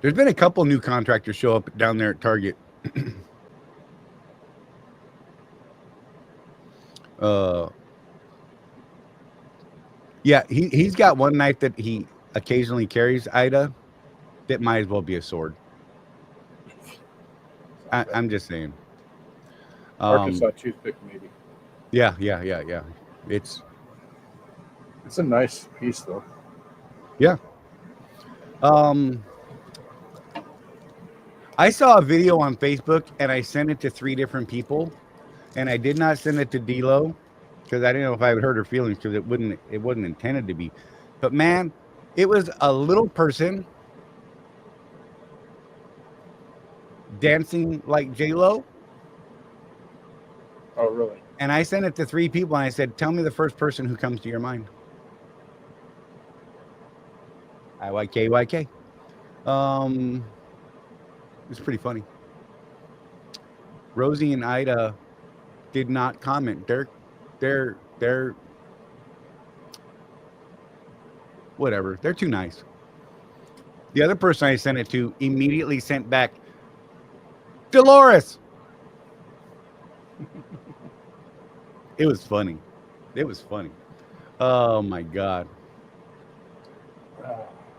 Speaker 1: There's been a couple new contractors show up down there at Target. Yeah, he's got one knife that he occasionally carries, Ida, that might as well be a sword. I'm just saying.
Speaker 4: Arkansas toothpick, maybe.
Speaker 1: Yeah. It's
Speaker 4: It's a nice piece, though.
Speaker 1: Yeah. I saw a video on Facebook and I sent it to 3 different people, and I did not send it to D-Lo because I didn't know if I would hurt her feelings because it wasn't intended to be. But man, it was a little person dancing like J-Lo.
Speaker 4: Oh, really?
Speaker 1: And I sent it to 3 people and I said, tell me the first person who comes to your mind. IYK. It's pretty funny. Rosie and Ida did not comment. They're whatever. They're too nice. The other person I sent it to immediately sent back, Dolores. It was funny. Oh my God.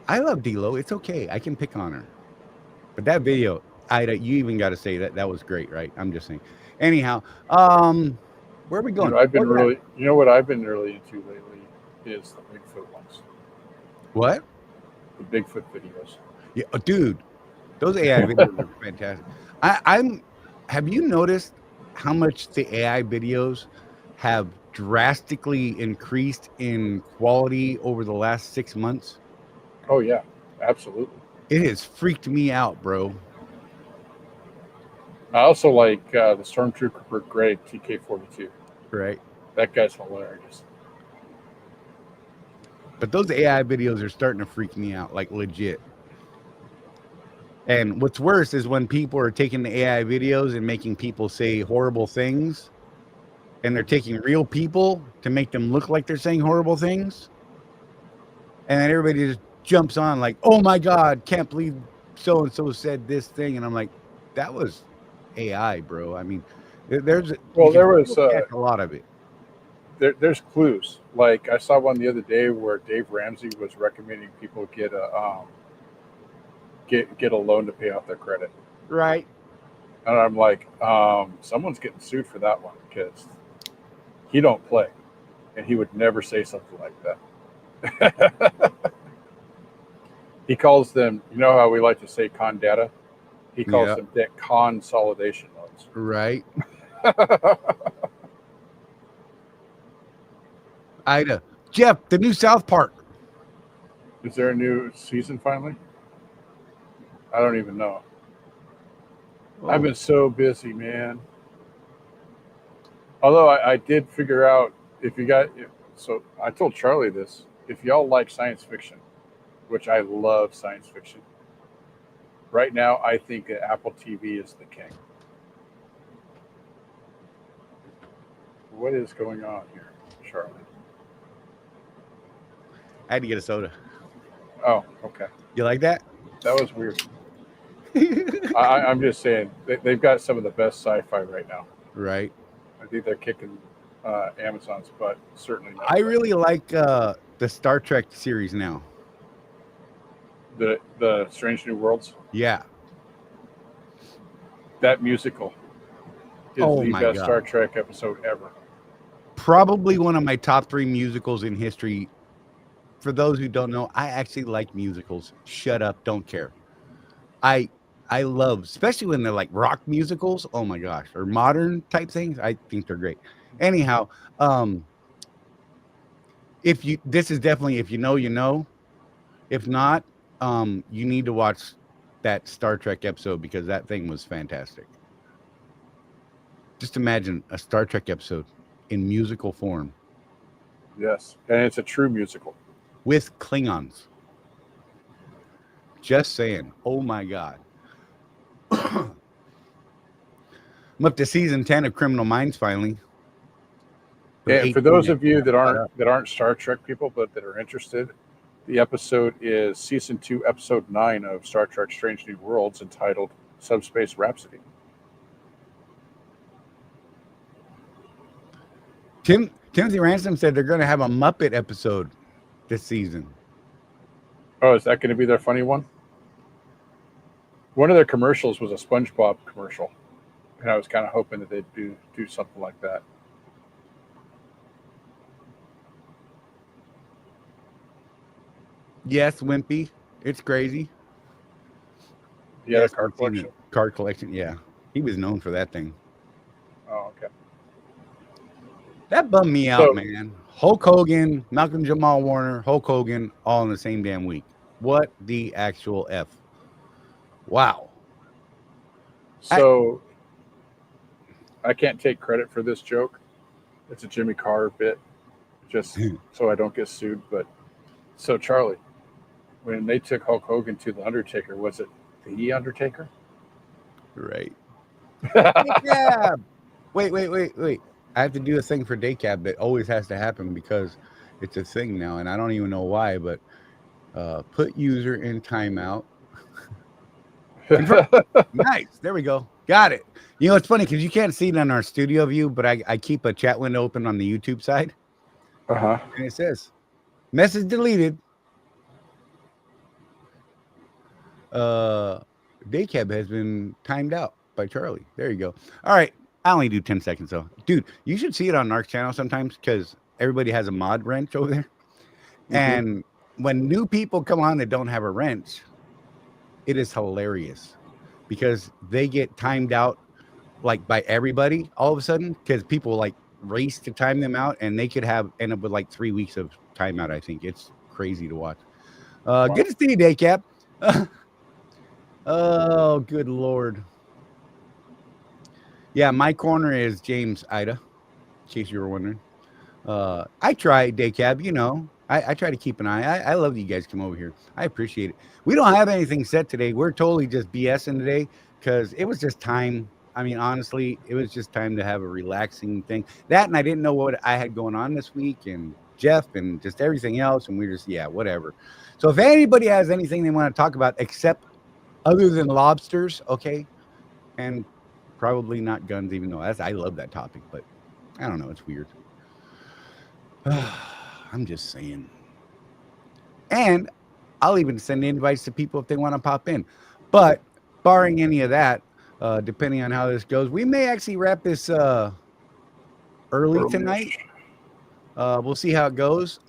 Speaker 1: I love D-Lo. It's okay. I can pick on her. But that video, Ida, you even got to say that was great, right? I'm just saying. Anyhow, where are we going?
Speaker 4: You know what I've been really into lately is the Bigfoot ones.
Speaker 1: What?
Speaker 4: The Bigfoot videos.
Speaker 1: Yeah, dude, those AI videos are fantastic. Have you noticed how much the AI videos have drastically increased in quality over the last 6 months?
Speaker 4: Oh yeah, absolutely.
Speaker 1: It has freaked me out, bro.
Speaker 4: I also like the Stormtrooper Greg TK-42.
Speaker 1: Right.
Speaker 4: That guy's hilarious.
Speaker 1: But those AI videos are starting to freak me out, like legit. And what's worse is when people are taking the AI videos and making people say horrible things, and they're taking real people to make them look like they're saying horrible things. And then everybody just jumps on like, oh my God, can't believe so-and-so said this thing. And I'm like, that was AI, bro. I mean, there was a lot of it.
Speaker 4: There's clues. Like I saw one the other day where Dave Ramsey was recommending people get a loan to pay off their credit.
Speaker 1: Right.
Speaker 4: And I'm like, someone's getting sued for that one because he don't play, and he would never say something like that. He calls them, you know how we like to say con data? He calls them debt consolidation loans.
Speaker 1: Right. Ida. Jeff, the new South Park.
Speaker 4: Is there a new season finally? I don't even know. Oh. I've been so busy, man. Although I did figure out so I told Charlie this, if y'all like science fiction, which I love science fiction, right now I think that Apple TV is the king. What is going on here, Charlie?
Speaker 1: I had to get a soda.
Speaker 4: Oh, okay.
Speaker 1: You like that?
Speaker 4: That was weird. I'm just saying, they've got some of the best sci-fi right now.
Speaker 1: Right.
Speaker 4: I think they're kicking Amazon's butt, certainly.
Speaker 1: I really like the Star Trek series now.
Speaker 4: The Strange New Worlds?
Speaker 1: Yeah.
Speaker 4: That musical is the best God. Star Trek episode ever.
Speaker 1: Probably one of my top 3 musicals in history. For those who don't know, I actually like musicals. Shut up, don't care. I love, especially when they're like rock musicals. Oh my gosh, or modern type things. I think they're great. Anyhow, this is definitely, if you know, you know. If not, you need to watch that Star Trek episode because that thing was fantastic. Just imagine a Star Trek episode in musical form.
Speaker 4: Yes, and it's a true musical.
Speaker 1: With Klingons. Just saying. Oh my God. I'm up to season 10 of Criminal Minds finally.
Speaker 4: And for those of you that aren't Star Trek people but that are interested, the episode is season 2, episode 9 of Star Trek Strange New Worlds, entitled Subspace Rhapsody.
Speaker 1: Timothy Ransom said they're going to have a Muppet episode this season.
Speaker 4: Oh, is that going to be their funny one? One of their commercials was a SpongeBob commercial, and I was kind of hoping that they'd do something like that.
Speaker 1: Yes, Wimpy. It's crazy.
Speaker 4: He had a
Speaker 1: Yes,
Speaker 4: card
Speaker 1: we've seen
Speaker 4: collection.
Speaker 1: it. Card collection. Yeah, he was known for that thing.
Speaker 4: Oh, okay.
Speaker 1: That bummed me out,
Speaker 4: So,
Speaker 1: man. Hulk Hogan, Malcolm Jamal Warner, Hulk Hogan, all in the same damn week. What the actual f? Wow. I
Speaker 4: so I can't take credit for this joke. It's a Jimmy Carr bit, just so I don't get sued. But so Charlie, when they took Hulk Hogan to the Undertaker, was it the Undertaker?
Speaker 1: right. Yeah. Wait. I have to do a thing for day cab that always has to happen because it's a thing now, and I don't even know why. But put user in timeout. Confirm. Nice. There we go. Got it. You know, it's funny because you can't see it on our studio view, but I keep a chat window open on the YouTube side,
Speaker 4: Uh-huh.
Speaker 1: and it says message deleted. Day cab has been timed out by Charlie. There you go. All right. I only do 10 seconds though. Dude, you should see it on Narc's channel sometimes because everybody has a mod wrench over there. And when new people come on that don't have a wrench, it is hilarious because they get timed out like by everybody all of a sudden because people like race to time them out and they could have end up with like 3 weeks of timeout. I think it's crazy to watch. Good to see you, Day Cap. Oh, good Lord. Yeah, my corner is James Ida, in case you were wondering. I try, Day Cab, you know. I try to keep an eye. I love that you guys come over here. I appreciate it. We don't have anything set today. We're totally just BSing today because it was just time. I mean, honestly, it was just time to have a relaxing thing. That and I didn't know what I had going on this week and Jeff and just everything else. And we just, yeah, whatever. So if anybody has anything they want to talk about except other than lobsters, okay, and probably not guns, even though I love that topic, but I don't know, it's weird. I'm just saying. And I'll even send invites to people if they want to pop in. But barring any of that, depending on how this goes, we may actually wrap this early tonight. We'll see how it goes.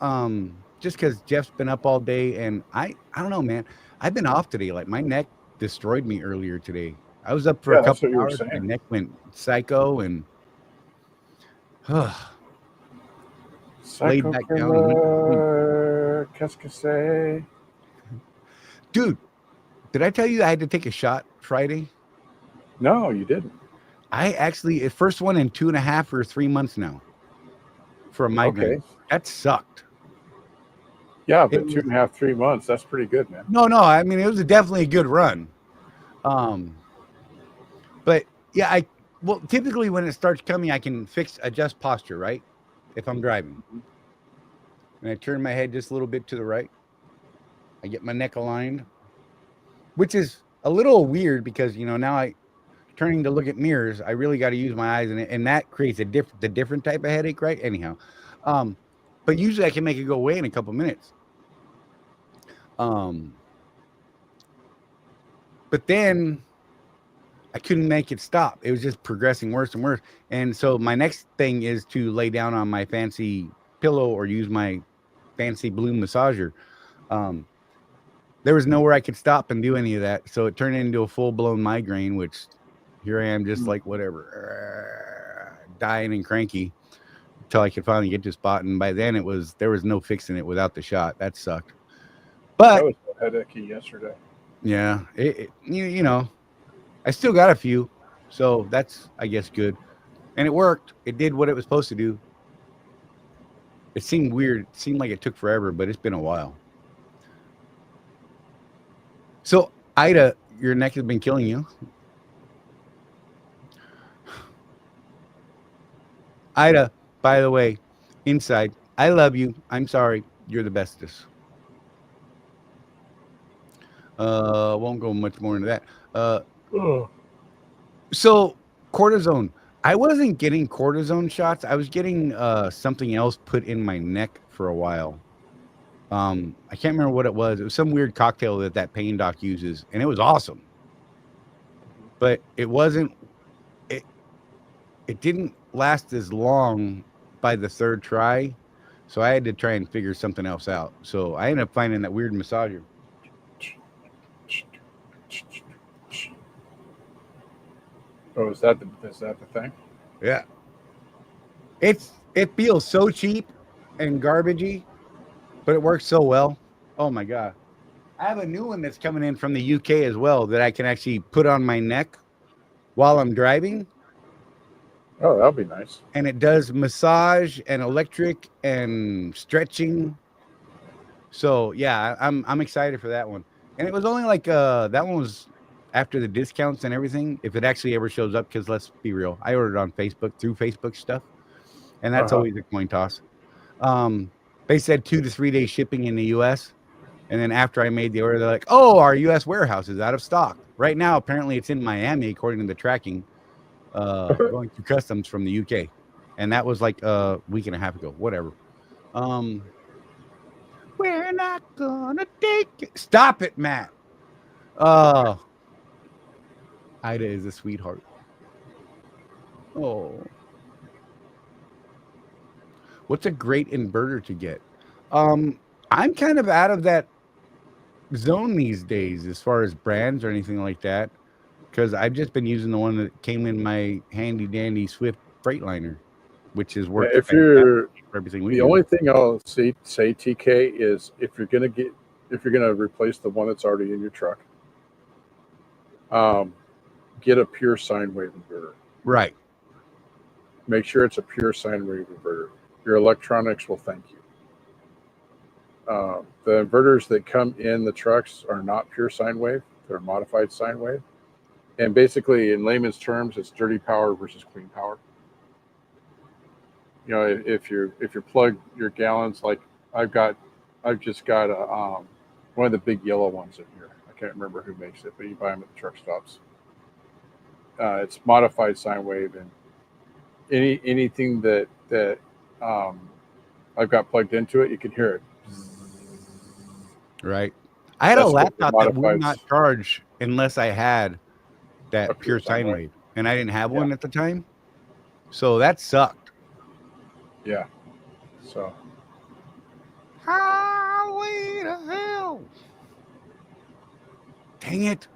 Speaker 1: Just because Jeff's been up all day, and I don't know, man. I've been off today. Like my neck destroyed me earlier today. I was up for a couple hours. My neck went psycho and laid back down.
Speaker 4: Qu'est-ce que c'est?
Speaker 1: Dude, did I tell you I had to take a shot Friday?
Speaker 4: No, you didn't.
Speaker 1: I actually, first one in 2.5 or 3 months now for a migraine.
Speaker 4: Okay.
Speaker 1: That sucked.
Speaker 4: Yeah, but 2.5, 3 months, that's pretty good, man.
Speaker 1: No, I mean, it was definitely a good run. But yeah, well, typically when it starts coming, I can adjust posture, right? If I'm driving. And I turn my head just a little bit to the right. I get my neck aligned, which is a little weird because, you know, now turning to look at mirrors, I really got to use my eyes, and that creates the different type of headache, right? Anyhow, but usually I can make it go away in a couple minutes. But then I couldn't make it stop. It was just progressing worse and worse. And so my next thing is to lay down on my fancy pillow or use my fancy blue massager. There was nowhere I could stop and do any of that. So it turned into a full-blown migraine, which here I am just like whatever, dying and cranky until I could finally get to spot. And by then there was no fixing it without the shot. That sucked. But
Speaker 4: that was so headachy yesterday.
Speaker 1: Yeah, you know, I still got a few, so that's, I guess, good. And it worked. It did what it was supposed to do. It seemed weird. It seemed like it took forever, but it's been a while. So, Ida, your neck has been killing you. Ida, by the way, inside, I love you. I'm sorry. You're the bestest. Won't go much more into that. So cortisone, I wasn't getting cortisone shots. I was getting something else put in my neck for a while. I can't remember what it was. It was some weird cocktail that pain doc uses, and it was awesome. But it wasn't. It didn't last as long by the third try. So I had to try and figure something else out. So I ended up finding that weird massager.
Speaker 4: Oh, is that the thing?
Speaker 1: Yeah. It feels so cheap and garbagey, but it works so well. Oh my god. I have a new one that's coming in from the UK as well that I can actually put on my neck while I'm driving,
Speaker 4: Oh, that'll be nice.
Speaker 1: and it does massage and electric and stretching. So yeah, I'm excited for that one. And it was only like that one was after the discounts and everything, if it actually ever shows up, because let's be real, I ordered on Facebook through Facebook stuff, and that's always a coin toss. They said 2 to 3 day shipping in the US. And then after I made the order, they're like, "Oh, our U.S. warehouse is out of stock right now. Apparently, it's in Miami, according to the tracking, going through customs from the UK." And that was like a week and a half ago. Whatever. We're not gonna take it. Stop it, Matt. Ida is a sweetheart. Oh, what's a great inverter to get? I'm kind of out of that zone these days as far as brands or anything like that, because I've just been using the one that came in my handy dandy Swift Freightliner, which has worked
Speaker 4: If
Speaker 1: fantastic
Speaker 4: you're
Speaker 1: for everything we
Speaker 4: the
Speaker 1: do.
Speaker 4: only thing I'll say TK is if you're gonna replace the one that's already in your truck, get a pure sine wave inverter.
Speaker 1: Right.
Speaker 4: Make sure it's a pure sine wave inverter. Your electronics will thank you. The inverters that come in the trucks are not pure sine wave; they're modified sine wave. And basically, in layman's terms, it's dirty power versus clean power. You know, if you plug your gallons, like I've just got a one of the big yellow ones in here. I can't remember who makes it, but you buy them at the truck stops. It's modified sine wave, and anything that I've got plugged into it, you can hear it.
Speaker 1: Right. I had a
Speaker 4: That's what the
Speaker 1: laptop that would
Speaker 4: modifieds-
Speaker 1: not charge unless I had that
Speaker 4: A
Speaker 1: pure
Speaker 4: pure sine
Speaker 1: sine
Speaker 4: wave.
Speaker 1: wave, and I didn't have one at the time, so that sucked.
Speaker 4: Yeah. So
Speaker 1: Highway to hell. Dang it.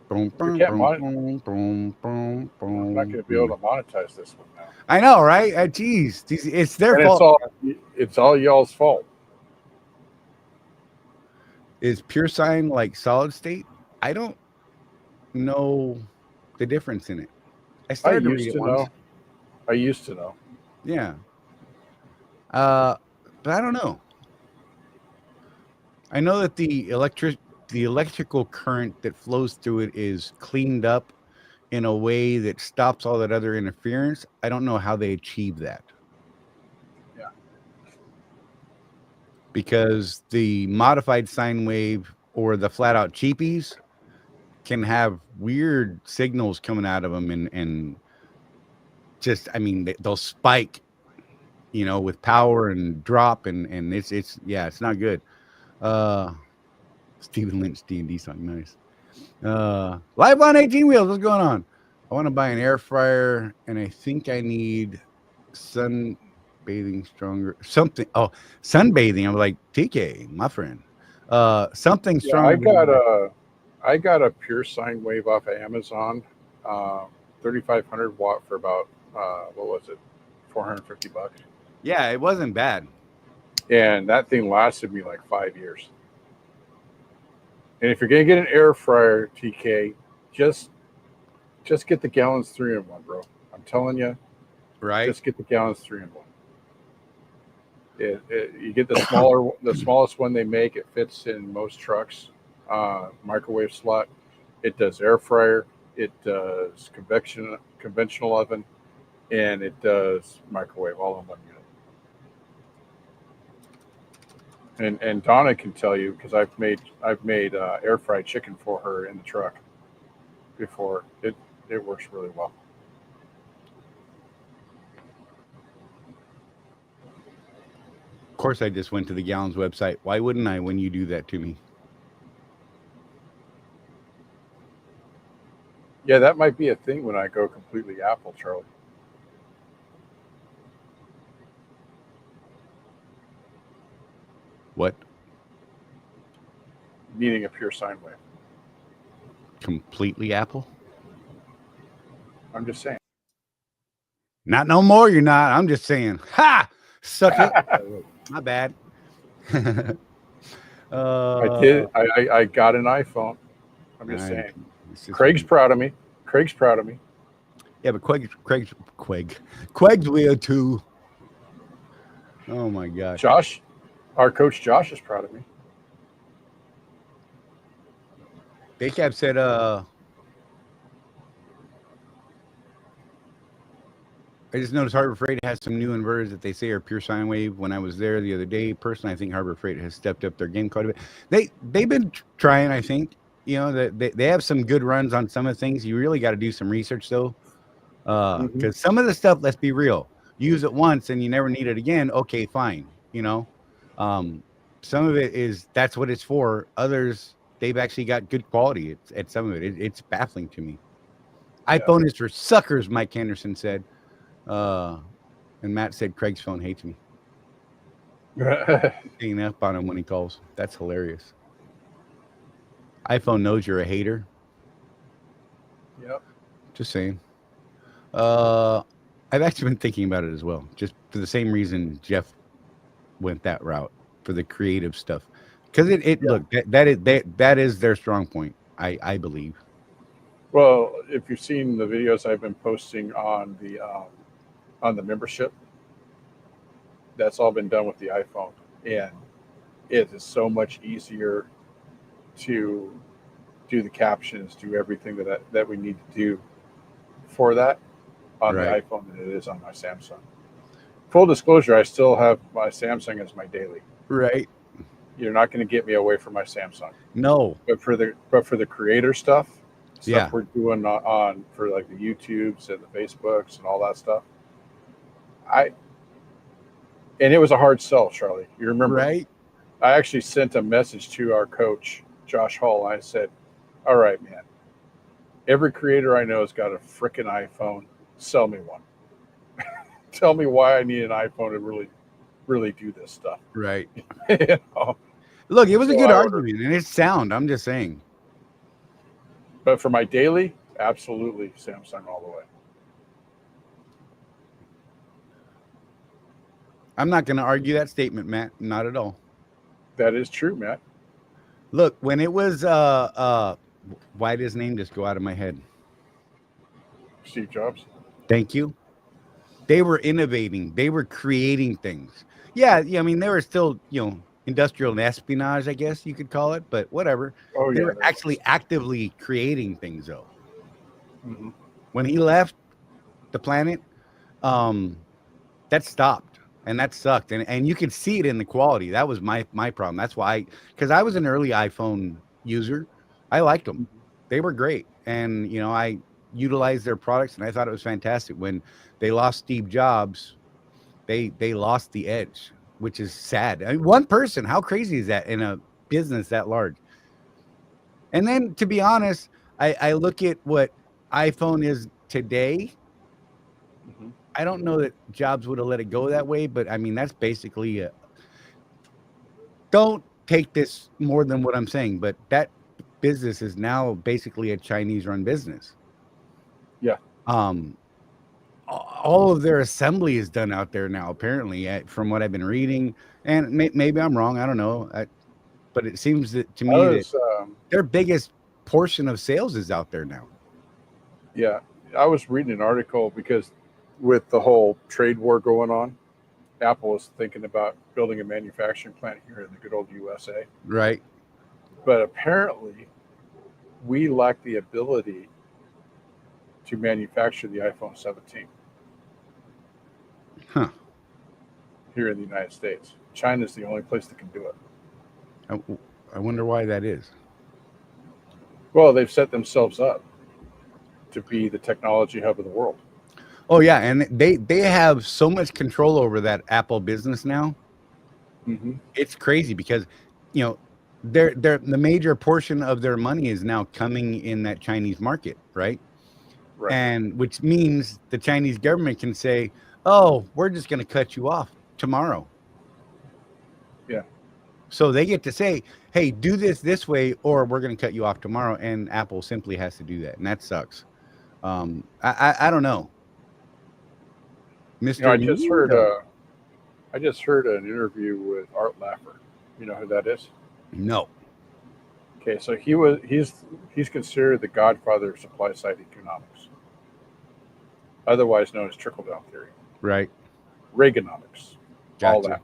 Speaker 1: Boom, boom,
Speaker 4: can't
Speaker 1: boom, boom, boom,
Speaker 4: I'm not going to be able to monetize this one now.
Speaker 1: I know, right? Geez, it's their
Speaker 4: And
Speaker 1: fault.
Speaker 4: it's all y'all's fault.
Speaker 1: Is pure sine like solid state? I don't know the difference in it. I started to read it once.
Speaker 4: I used to know.
Speaker 1: Yeah. But I don't know. I know that the electrical current that flows through it is cleaned up in a way that stops all that other interference. I don't know how they achieve that.
Speaker 4: Yeah.
Speaker 1: Because the modified sine wave or the flat out cheapies can have weird signals coming out of them, and just, I mean, they'll spike, you know, with power and drop, and it's yeah, it's not good. Stephen Lynch D&D song, nice. Live on 18 wheels, what's going on? I want to buy an air fryer, and I think I need sunbathing stronger something. Oh, sunbathing. I'm like, TK, my friend. Something stronger.
Speaker 4: I got a pure sine wave off of Amazon, 3,500 watt for about what was it, $450.
Speaker 1: Yeah, it wasn't bad.
Speaker 4: And that thing lasted me like 5 years. And if you're gonna get an air fryer, TK, just get the gallons 3-in-1, bro. I'm telling you,
Speaker 1: Right?
Speaker 4: just get the gallons 3-in-1. You get the smallest one they make. It fits in most trucks. Microwave slot. It does air fryer. It does conventional oven, and it does microwave all in one unit. And Donna can tell you, because I've made air fried chicken for her in the truck before. It works really well.
Speaker 1: Of course, I just went to the Gallons website. Why wouldn't I when you do that to me?
Speaker 4: Yeah, that might be a thing when I go completely Apple, Charlie.
Speaker 1: What?
Speaker 4: Needing a pure sine wave.
Speaker 1: Completely Apple?
Speaker 4: I'm just saying.
Speaker 1: Not no more. You're not. I'm just saying. Ha! Sucker. My bad.
Speaker 4: I did. I got an iPhone. I'm just saying. Craig's proud of me. Craig's proud of me.
Speaker 1: Yeah, but Queg's weird too. Oh my gosh.
Speaker 4: Josh, our coach Josh is proud of me.
Speaker 1: Baycap said, I just noticed Harbor Freight has some new inverters that they say are pure sine wave. When I was there the other day, personally, I think Harbor Freight has stepped up their game quite a bit. They've been trying, I think. You know, they have some good runs on some of the things. You really got to do some research though, because some of the stuff, let's be real, use it once and you never need it again. Okay, fine. You know, some of it is that's what it's for. Others, they've actually got good quality at some of it. It's baffling to me. Yeah. iPhone is for suckers, Mike Henderson said. And Matt said Craig's phone hates me. Hanging up on him when he calls. That's hilarious. iPhone knows you're a hater.
Speaker 4: Yep.
Speaker 1: Just saying. I've actually been thinking about it as well, just for the same reason Jeff went that route, for the creative stuff. Because look, that is their strong point, I believe.
Speaker 4: Well, if you've seen the videos I've been posting on the membership, that's all been done with the iPhone, and it is so much easier to do the captions, do everything that we need to do for that on the iPhone than it is on my Samsung. Full disclosure, I still have my Samsung as my daily.
Speaker 1: Right.
Speaker 4: You're not going to get me away from my Samsung.
Speaker 1: No.
Speaker 4: But for the creator stuff we're doing on for like the YouTubes and the Facebooks and all that stuff. And it was a hard sell, Charlie. You remember?
Speaker 1: Right.
Speaker 4: I actually sent a message to our coach, Josh Hall. I said, all right, man, every creator I know has got a freaking iPhone. Sell me one. Tell me why I need an iPhone to really do this stuff.
Speaker 1: Right.
Speaker 4: You know?
Speaker 1: Look, it was a good argument, and it's sound. I'm just saying.
Speaker 4: But for my daily, absolutely Samsung all the way.
Speaker 1: I'm not going to argue that statement, Matt. Not at all.
Speaker 4: That is true, Matt.
Speaker 1: Look, when it was why did his name just go out of my head?
Speaker 4: Steve Jobs.
Speaker 1: Thank you. They were innovating. They were creating things. Yeah, I mean, they were still, industrial espionage, I guess you could call it, but whatever.
Speaker 4: Oh,
Speaker 1: they were actually actively creating things, though.
Speaker 4: Mm-hmm.
Speaker 1: When he left the planet, that stopped. And that sucked. And you could see it in the quality. That was my problem. That's why, because I was an early iPhone user. I liked them. They were great. And, I utilized their products, and I thought it was fantastic. When they lost Steve Jobs, they lost the edge, which is sad. I mean, one person, how crazy is that in a business that large? And then, to be honest, I look at what iPhone is today. Mm-hmm. I don't know that Jobs would have let it go that way, but I mean, that's basically don't take this more than what I'm saying, but that business is now basically a Chinese-run business.
Speaker 4: Yeah.
Speaker 1: All of their assembly is done out there now, apparently, from what I've been reading, and maybe I'm wrong. I don't know, but it seems that to me that their biggest portion of sales is out there now.
Speaker 4: Yeah, I was reading an article because with the whole trade war going on, Apple is thinking about building a manufacturing plant here in the good old USA.
Speaker 1: Right.
Speaker 4: But apparently, we lack the ability to manufacture the iPhone 17.
Speaker 1: Huh.
Speaker 4: Here in the United States. China's the only place that can do it.
Speaker 1: I wonder why that is.
Speaker 4: Well, they've set themselves up to be the technology hub of the world.
Speaker 1: Oh yeah, and they have so much control over that Apple business now.
Speaker 4: Mm-hmm.
Speaker 1: It's crazy because, they're the major portion of their money is now coming in that Chinese market, right? Right. And which means the Chinese government can say, "Oh, we're just going to cut you off tomorrow."
Speaker 4: Yeah.
Speaker 1: So they get to say, hey, do this way, or we're going to cut you off tomorrow. And Apple simply has to do that. And that sucks. I don't know.
Speaker 4: You know,
Speaker 1: Mr. Nito.
Speaker 4: I just heard an interview with Art Laffer. You know who that is?
Speaker 1: No.
Speaker 4: Okay, so he's considered the godfather of supply side economics, otherwise known as trickle down theory,
Speaker 1: Right.
Speaker 4: Reaganomics, all
Speaker 1: Gotcha.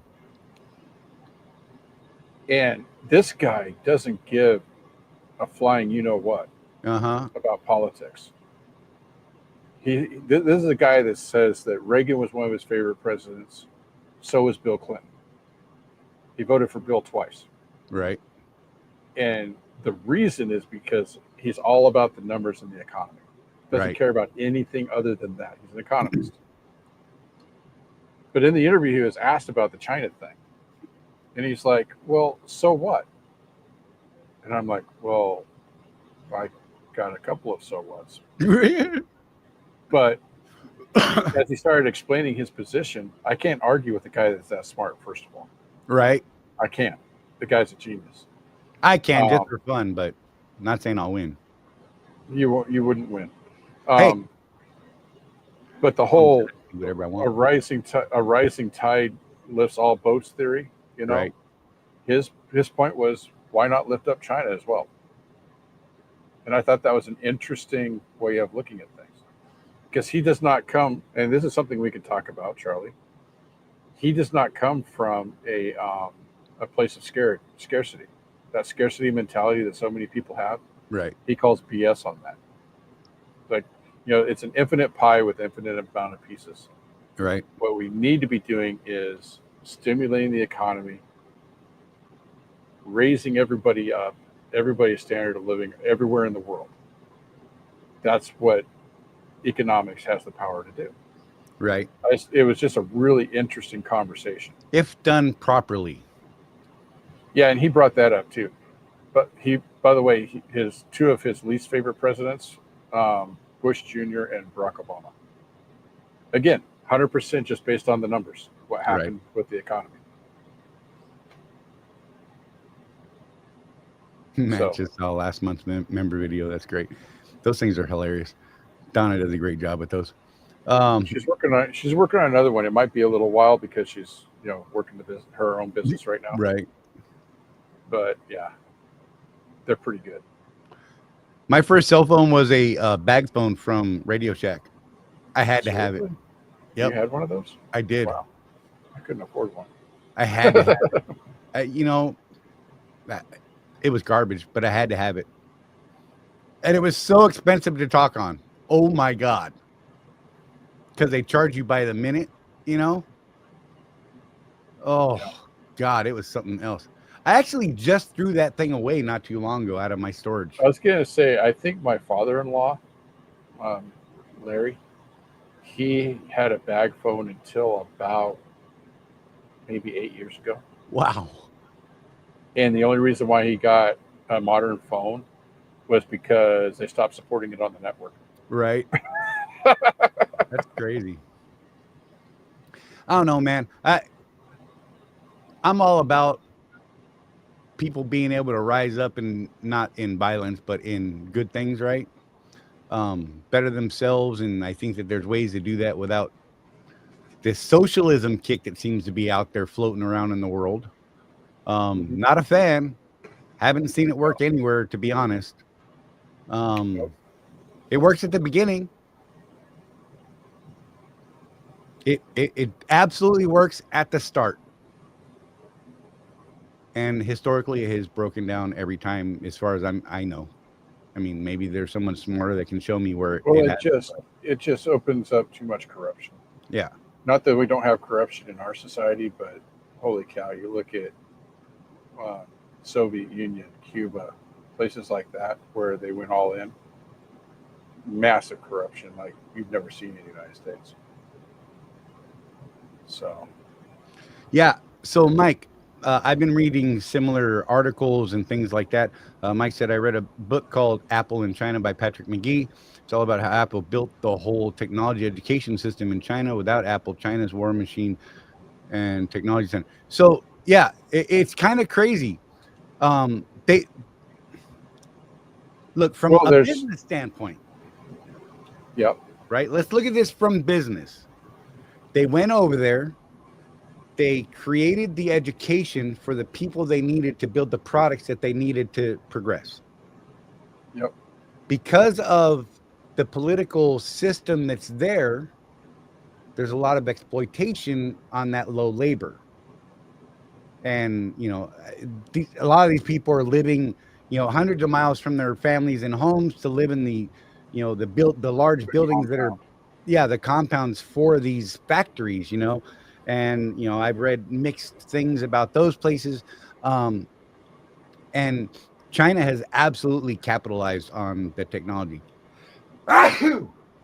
Speaker 4: that. And this guy doesn't give a flying you know what
Speaker 1: Uh-huh.
Speaker 4: about politics. This is a guy that says that Reagan was one of his favorite presidents. So was Bill Clinton. He voted for Bill twice.
Speaker 1: Right.
Speaker 4: And the reason is because he's all about the numbers and the economy. Doesn't
Speaker 1: Right.
Speaker 4: care about anything other than that. He's an economist. But in the interview, he was asked about the China thing. And he's like, well, so what? And I'm like, well, I got a couple of so whats. But as he started explaining his position, I can't argue with a guy that's that smart, first of all.
Speaker 1: Right.
Speaker 4: I can't. The guy's a genius.
Speaker 1: I can just for fun, but I'm not saying I'll win.
Speaker 4: You wouldn't win.
Speaker 1: Hey.
Speaker 4: But the whole
Speaker 1: Do whatever I
Speaker 4: a
Speaker 1: want.
Speaker 4: rising tide lifts all boats theory, you know,
Speaker 1: Right.
Speaker 4: his point was, why not lift up China as well? And I thought that was an interesting way of looking at things, because he does not come, and this is something we could talk about, Charlie. He does not come from a place of scarcity. That scarcity mentality that so many people have,
Speaker 1: Right.
Speaker 4: he calls BS on that. Like, you know, it's an infinite pie with infinite amount of pieces.
Speaker 1: Right.
Speaker 4: What we need to be doing is stimulating the economy, raising everybody up, everybody's standard of living everywhere in the world. That's what economics has the power to do.
Speaker 1: Right.
Speaker 4: It was just a really interesting conversation.
Speaker 1: If done properly.
Speaker 4: Yeah, and he brought that up too. But by the way, two of his least favorite presidents, Bush Jr. and Barack Obama. Again, 100% just based on the numbers, what happened with the economy.
Speaker 1: I just saw last month's member video. That's great. Those things are hilarious. Donna does a great job with those.
Speaker 4: She's working on another one. It might be a little while because she's, you know, working her own business right now.
Speaker 1: Right.
Speaker 4: But yeah, they're pretty good.
Speaker 1: My first cell phone was a bag phone from Radio Shack. I had to have it. Yep.
Speaker 4: You had one of those?
Speaker 1: I did.
Speaker 4: Wow. I couldn't afford one.
Speaker 1: I had to have it. You know, it was garbage, but I had to have it. And it was so expensive to talk on. Oh my God. Because they charge you by the minute, you know? Oh, God, it was something else. I actually just threw that thing away not too long ago out of my storage.
Speaker 4: I was going to say, I think my father-in-law, Larry, he had a bag phone until about maybe 8 years ago.
Speaker 1: Wow.
Speaker 4: And the only reason why he got a modern phone was because they stopped supporting it on the network.
Speaker 1: Right. That's crazy. I don't know, man. I'm all about people being able to rise up and not in violence, but in good things, right? Better themselves. And I think that there's ways to do that without this socialism kick that seems to be out there floating around in the world. Not a fan. Haven't seen it work anywhere, to be honest. It works at the beginning. It absolutely works at the start. And historically, it has broken down every time, as far as I know. I mean, maybe there's someone smarter that can show me where.
Speaker 4: Well, it just opens up too much corruption.
Speaker 1: Yeah.
Speaker 4: Not that we don't have corruption in our society, but holy cow, you look at Soviet Union, Cuba, places like that where they went all in. Massive corruption like you've never seen in the United States. So.
Speaker 1: Yeah. So, Mike, I've been reading similar articles and things like that. Mike said I read a book called Apple in China by Patrick McGee. It's all about how Apple built the whole technology education system in China. Without Apple, China's war machine and technology center. So Yeah, it's kind of crazy. They look from
Speaker 4: Well,
Speaker 1: a
Speaker 4: there's,
Speaker 1: business standpoint,
Speaker 4: yep,
Speaker 1: right? Let's look at this from business. They went over there. They created the education for the people they needed to build the products that they needed to progress.
Speaker 4: yep,
Speaker 1: Because of the political system that's there, there's a lot of exploitation on that low labor. And, a lot of these people are living, hundreds of miles from their families and homes to live in the large buildings that are, the compounds for these factories, and, I've read mixed things about those places. And China has absolutely capitalized on the technology.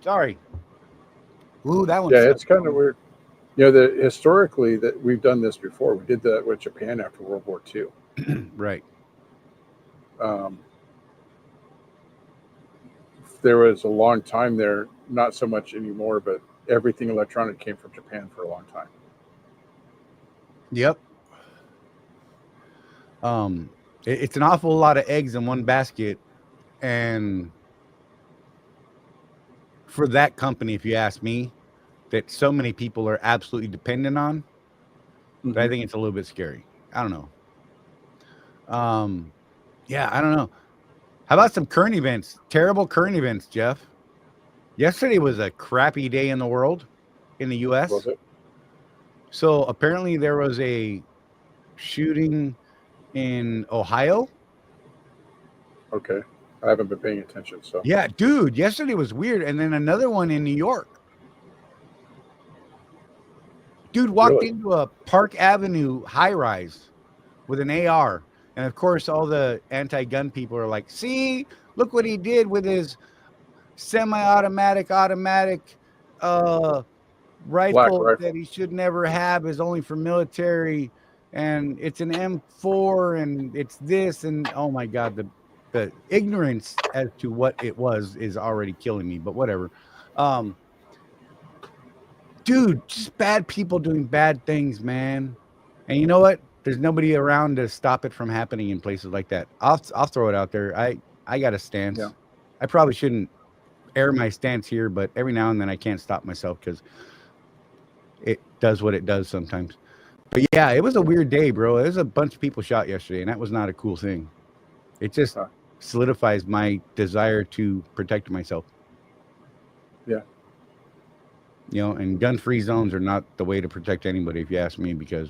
Speaker 1: Sorry. Ooh, that one
Speaker 4: yeah.
Speaker 1: sucked.
Speaker 4: It's kind of weird. Historically that we've done this before. We did that with Japan after World War II.
Speaker 1: Right.
Speaker 4: Um, there was a long time there, not so much anymore, but everything electronic came from Japan for a long time.
Speaker 1: Yep. It's an awful lot of eggs in one basket, and for that company, if you ask me, that so many people are absolutely dependent on, but I think it's a little bit scary. I don't know. Yeah, I don't know. How about some current events? Terrible current events, Jeff. Yesterday was a crappy day in the world, in the U.S.
Speaker 4: Was it?
Speaker 1: So apparently there was a shooting in Ohio.
Speaker 4: Okay. I haven't been paying attention. So
Speaker 1: Yeah, dude, yesterday was weird. And then another one in New York. Dude walked
Speaker 4: really,
Speaker 1: into a Park Avenue high rise with an AR. And of course, all the anti-gun people are like, see, look what he did with his semi-automatic, automatic
Speaker 4: black
Speaker 1: rifle
Speaker 4: rifle.
Speaker 1: that he should never have, is only for military. And it's an M4 and it's this. And oh my God, the ignorance as to what it was is already killing me, but whatever. Dude, just bad people doing bad things, man. And you know what? There's nobody around to stop it from happening in places like that. I'll throw it out there. I got a stance.
Speaker 4: Yeah.
Speaker 1: I probably shouldn't air my stance here, but every now and then I can't stop myself because it does what it does sometimes. But yeah, it was a weird day, bro. There's a bunch of people shot yesterday, and that was not a cool thing. It just solidifies my desire to protect myself.
Speaker 4: Yeah.
Speaker 1: And gun-free zones are not the way to protect anybody, if you ask me, because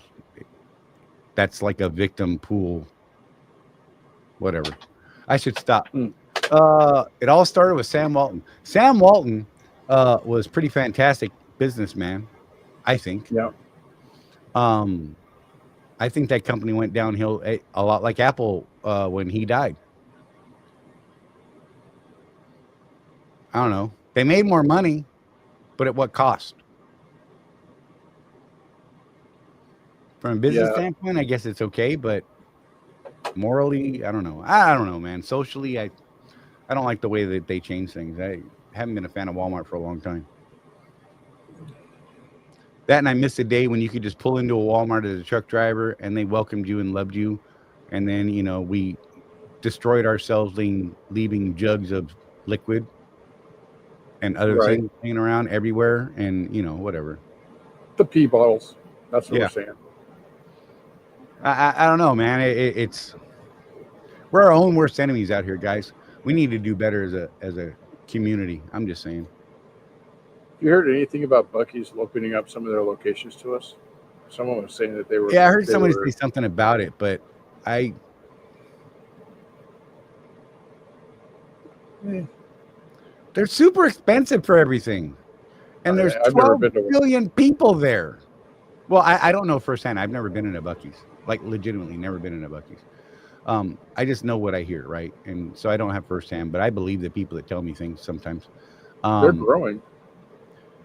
Speaker 1: that's like a victim pool. Whatever. I should stop. It all started with Sam Walton. Sam Walton was pretty fantastic businessman, I think.
Speaker 4: Yeah.
Speaker 1: I think that company went downhill a lot like Apple when he died. I don't know. They made more money, but at what cost? From a business standpoint, I guess it's okay, but morally, I don't know. I don't know, man. Socially, I don't like the way that they change things. I haven't been a fan of Walmart for a long time. That, and I missed a day when you could just pull into a Walmart as a truck driver and they welcomed you and loved you. And then, we destroyed ourselves leaving jugs of liquid and other things laying around everywhere, and whatever.
Speaker 4: The pee bottles. That's what we're saying.
Speaker 1: I don't know, man. We're our own worst enemies out here, guys. We need to do better as a community. I'm just saying.
Speaker 4: You heard anything about Buc-ee's opening up some of their locations to us? Someone was saying that they were.
Speaker 1: Yeah, I heard somebody say something about it, but they're super expensive for everything. And there's 12 billion people there. Well, I don't know firsthand. I've never been in a Buc-ee's. Like, legitimately never been in a Buc-ee's. I just know what I hear, right? And so I don't have firsthand, but I believe the people that tell me things sometimes.
Speaker 4: They're growing.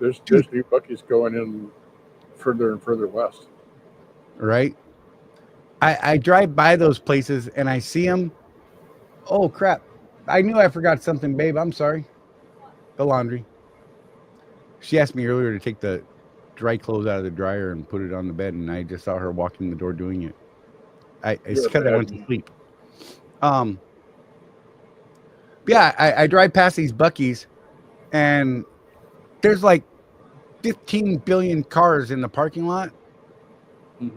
Speaker 4: There's new Buc-ee's going in further and further west.
Speaker 1: Right? I drive by those places and I see them. Oh, crap. I knew I forgot something, babe. I'm sorry. The laundry. She asked me earlier to take the dry clothes out of the dryer and put it on the bed, and I just saw her walking the door doing it. It's
Speaker 4: You're a
Speaker 1: because I
Speaker 4: bad
Speaker 1: went to
Speaker 4: man.
Speaker 1: sleep. Yeah, I drive past these Buc-ee's, and there's like 15 billion cars in the parking lot.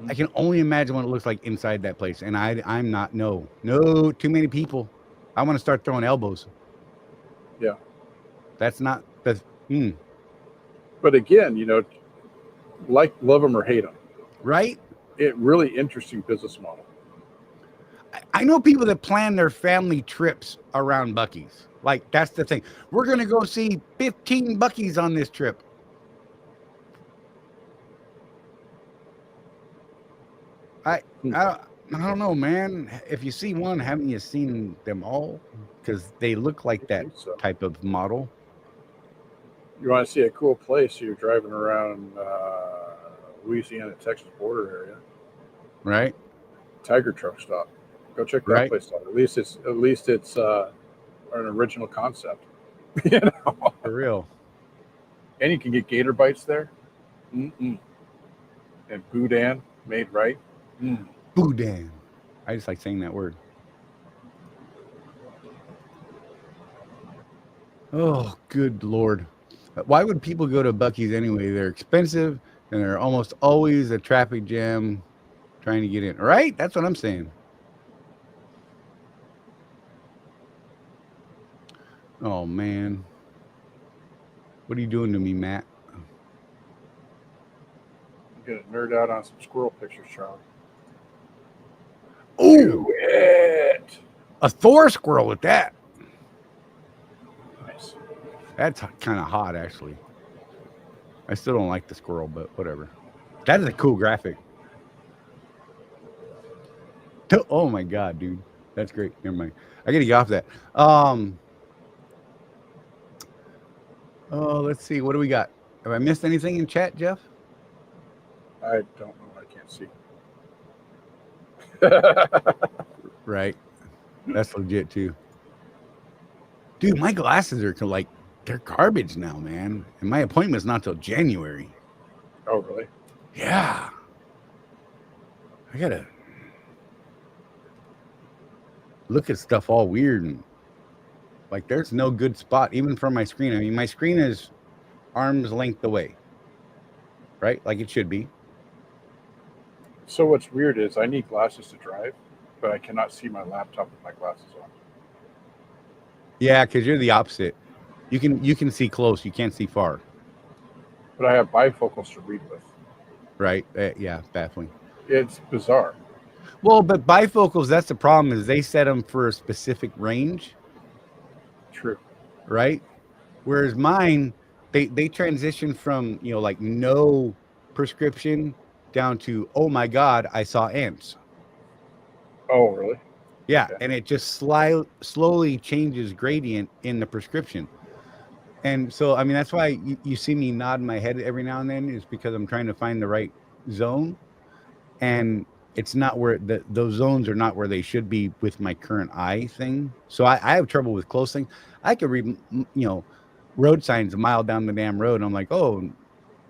Speaker 1: I can only imagine what it looks like inside that place, and I'm not no too many people. I want to start throwing elbows.
Speaker 4: Yeah.
Speaker 1: That's not that's
Speaker 4: But again, like love them or hate them,
Speaker 1: right.
Speaker 4: it really interesting business model.
Speaker 1: I know people that plan their family trips around Buc-ee's. Like, that's the thing. We're going to go see 15 Buc-ee's on this trip. I don't know, man. If you see one, haven't you seen them all? Because they look like that
Speaker 4: So
Speaker 1: type of model.
Speaker 4: you want to see a cool place? You're driving around Louisiana, Texas border area.
Speaker 1: Right?
Speaker 4: Tiger Truck Stop. Go check that
Speaker 1: Right.
Speaker 4: place out. At least it's an original concept. You know,
Speaker 1: For real.
Speaker 4: and you can get gator bites there. And boudin made right.
Speaker 1: Boudin. I just like saying that word. Oh, good Lord. Why would people go to Buc-ee's anyway? They're expensive, and they're almost always a traffic jam trying to get in. Right? That's what I'm saying. Oh, man. What are you doing to me, Matt?
Speaker 4: I'm gonna nerd out on some squirrel pictures, Charlie.
Speaker 1: Oh,
Speaker 4: it.
Speaker 1: a Thor squirrel at that.
Speaker 4: Nice.
Speaker 1: That's kind of hot, actually. I still don't like the squirrel, but whatever. That is a cool graphic. Oh my God, dude. That's great. Never mind. I gotta get off that. Oh, let's see. What do we got? Have I missed anything in chat, Jeff?
Speaker 4: I don't know. I can't see.
Speaker 1: Right. That's legit too. Dude, my glasses are like, they're garbage now, man. And my appointment's not till January.
Speaker 4: Oh, really?
Speaker 1: Yeah. I gotta look at stuff all weird, and like there's no good spot even for my screen. I mean, my screen is arm's length away, right? Like it should be.
Speaker 4: So what's weird is I need glasses to drive, but I cannot see my laptop with my glasses on.
Speaker 1: Yeah, because you're the opposite. You can see close, you can't see far.
Speaker 4: But I have bifocals to read with.
Speaker 1: Right? Yeah, baffling.
Speaker 4: It's bizarre.
Speaker 1: Well, but bifocals, that's the problem, is they set them for a specific range,
Speaker 4: True.
Speaker 1: right? Whereas mine, they transition from, like no prescription down to, oh my God, I saw ants.
Speaker 4: Oh, really?
Speaker 1: Yeah,
Speaker 4: Okay.
Speaker 1: and it just slowly changes gradient in the prescription. And so, I mean, that's why you see me nod my head every now and then, is because I'm trying to find the right zone. And it's not where those zones are not where they should be with my current eye thing. So I have trouble with close things. I could read, road signs a mile down the damn road. And I'm like, oh,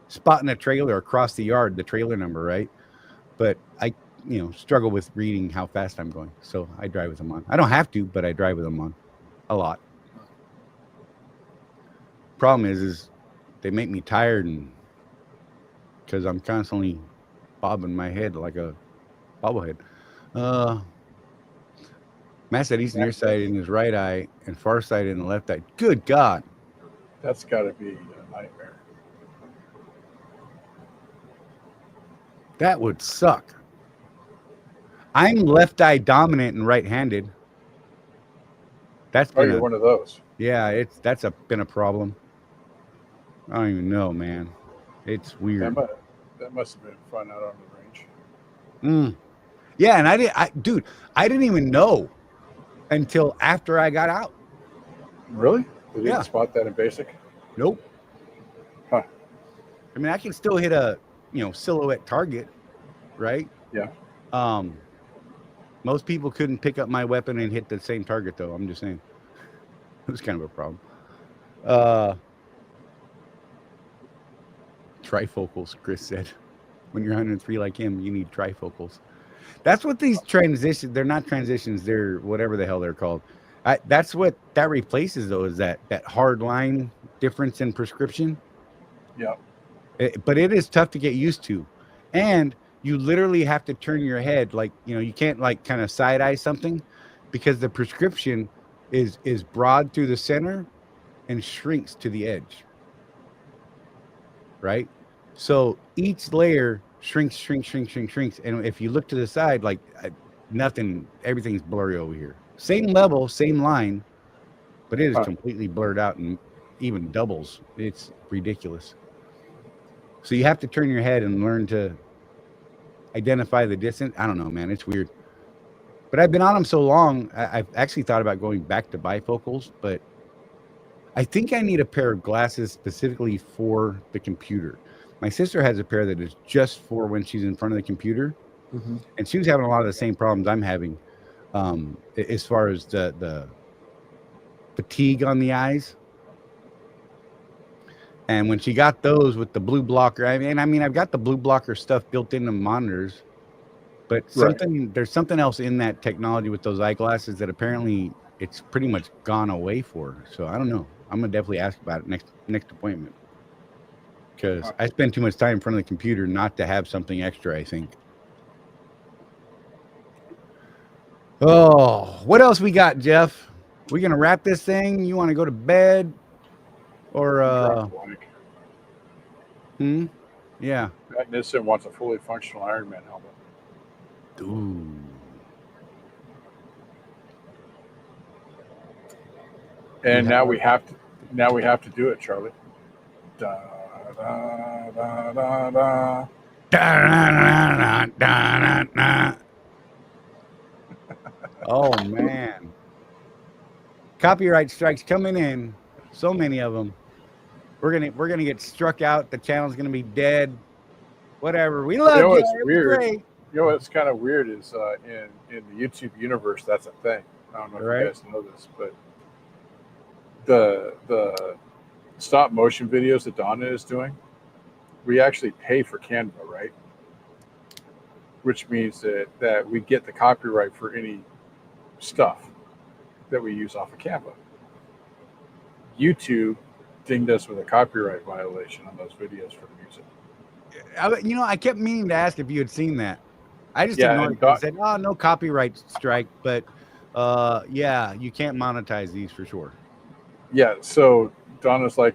Speaker 1: spotting a trailer across the yard, the trailer number, right? But I, struggle with reading how fast I'm going. So I drive with them on. I don't have to, but I drive with them on a lot. Problem is they make me tired, and because I'm constantly bobbing my head like a bobblehead. Matt said he's nearsighted in his right eye and farsighted in the left eye. Good God.
Speaker 4: That's got to be a nightmare.
Speaker 1: That would suck. I'm left eye dominant and right-handed. That's
Speaker 4: Oh,
Speaker 1: been
Speaker 4: you're one of those.
Speaker 1: yeah, that's been a problem. I don't even know, man. It's weird.
Speaker 4: That must have been fun out on the range.
Speaker 1: Yeah, and I didn't even know until after I got out.
Speaker 4: Really? They didn't
Speaker 1: Yeah.
Speaker 4: spot that in basic?
Speaker 1: Nope.
Speaker 4: Huh.
Speaker 1: I mean, I can still hit a, silhouette target, right?
Speaker 4: Yeah.
Speaker 1: Most people couldn't pick up my weapon and hit the same target, though. I'm just saying. It was kind of a problem. trifocals, Chris said. When you're 103 like him, you need trifocals. That's what these transitions, they're not transitions, they're whatever the hell they're called. That's what that replaces, though, is that hard line difference in prescription.
Speaker 4: Yeah.
Speaker 1: But it is tough to get used to. And you literally have to turn your head, like, you can't like kind of side eye something, because the prescription is broad through the center and shrinks to the edge. Right? So each layer shrinks. And if you look to the side, like nothing, everything's blurry over here. Same level, same line, but it is completely blurred out and even doubles. It's ridiculous. So you have to turn your head and learn to identify the distance. I don't know, man. It's weird. But I've been on them so long, I've actually thought about going back to bifocals, but I think I need a pair of glasses specifically for the computer. My sister has a pair that is just for when she's in front of the computer. Mm-hmm. And she was having a lot of the same problems I'm having, as far as the fatigue on the eyes. And when she got those with the blue blocker, I mean, I've got the blue blocker stuff built into monitors, but there's something else in that technology with those eyeglasses that apparently it's pretty much gone away for. So I don't know. I'm gonna definitely ask about it next appointment, because I spend too much time in front of the computer not to have something extra, I think. Oh, what else we got, Jeff? We gonna wrap this thing? You want to go to bed, or yeah.
Speaker 4: Nissan wants a fully functional Ironman helmet.
Speaker 1: Ooh.
Speaker 4: And now we have to do it, Charlie. Da, da, da, da, da.
Speaker 1: Da, da, da, da, da. Oh man. Copyright strikes coming in. So many of them. We're gonna get struck out. The channel's gonna be dead. Whatever. We love you.
Speaker 4: What's weird? Great. What's kind of weird is in the YouTube universe, that's a thing. I don't know if you guys know this, but the stop motion videos that Donna is doing, we actually pay for Canva, right? Which means that we get the copyright for any stuff that we use off of Canva. YouTube dinged us with a copyright violation on those videos for the music.
Speaker 1: I kept meaning to ask if you had seen that. I just ignored it. I said, "Oh, no copyright strike," but yeah, you can't monetize these for sure.
Speaker 4: Yeah, so Donna's like,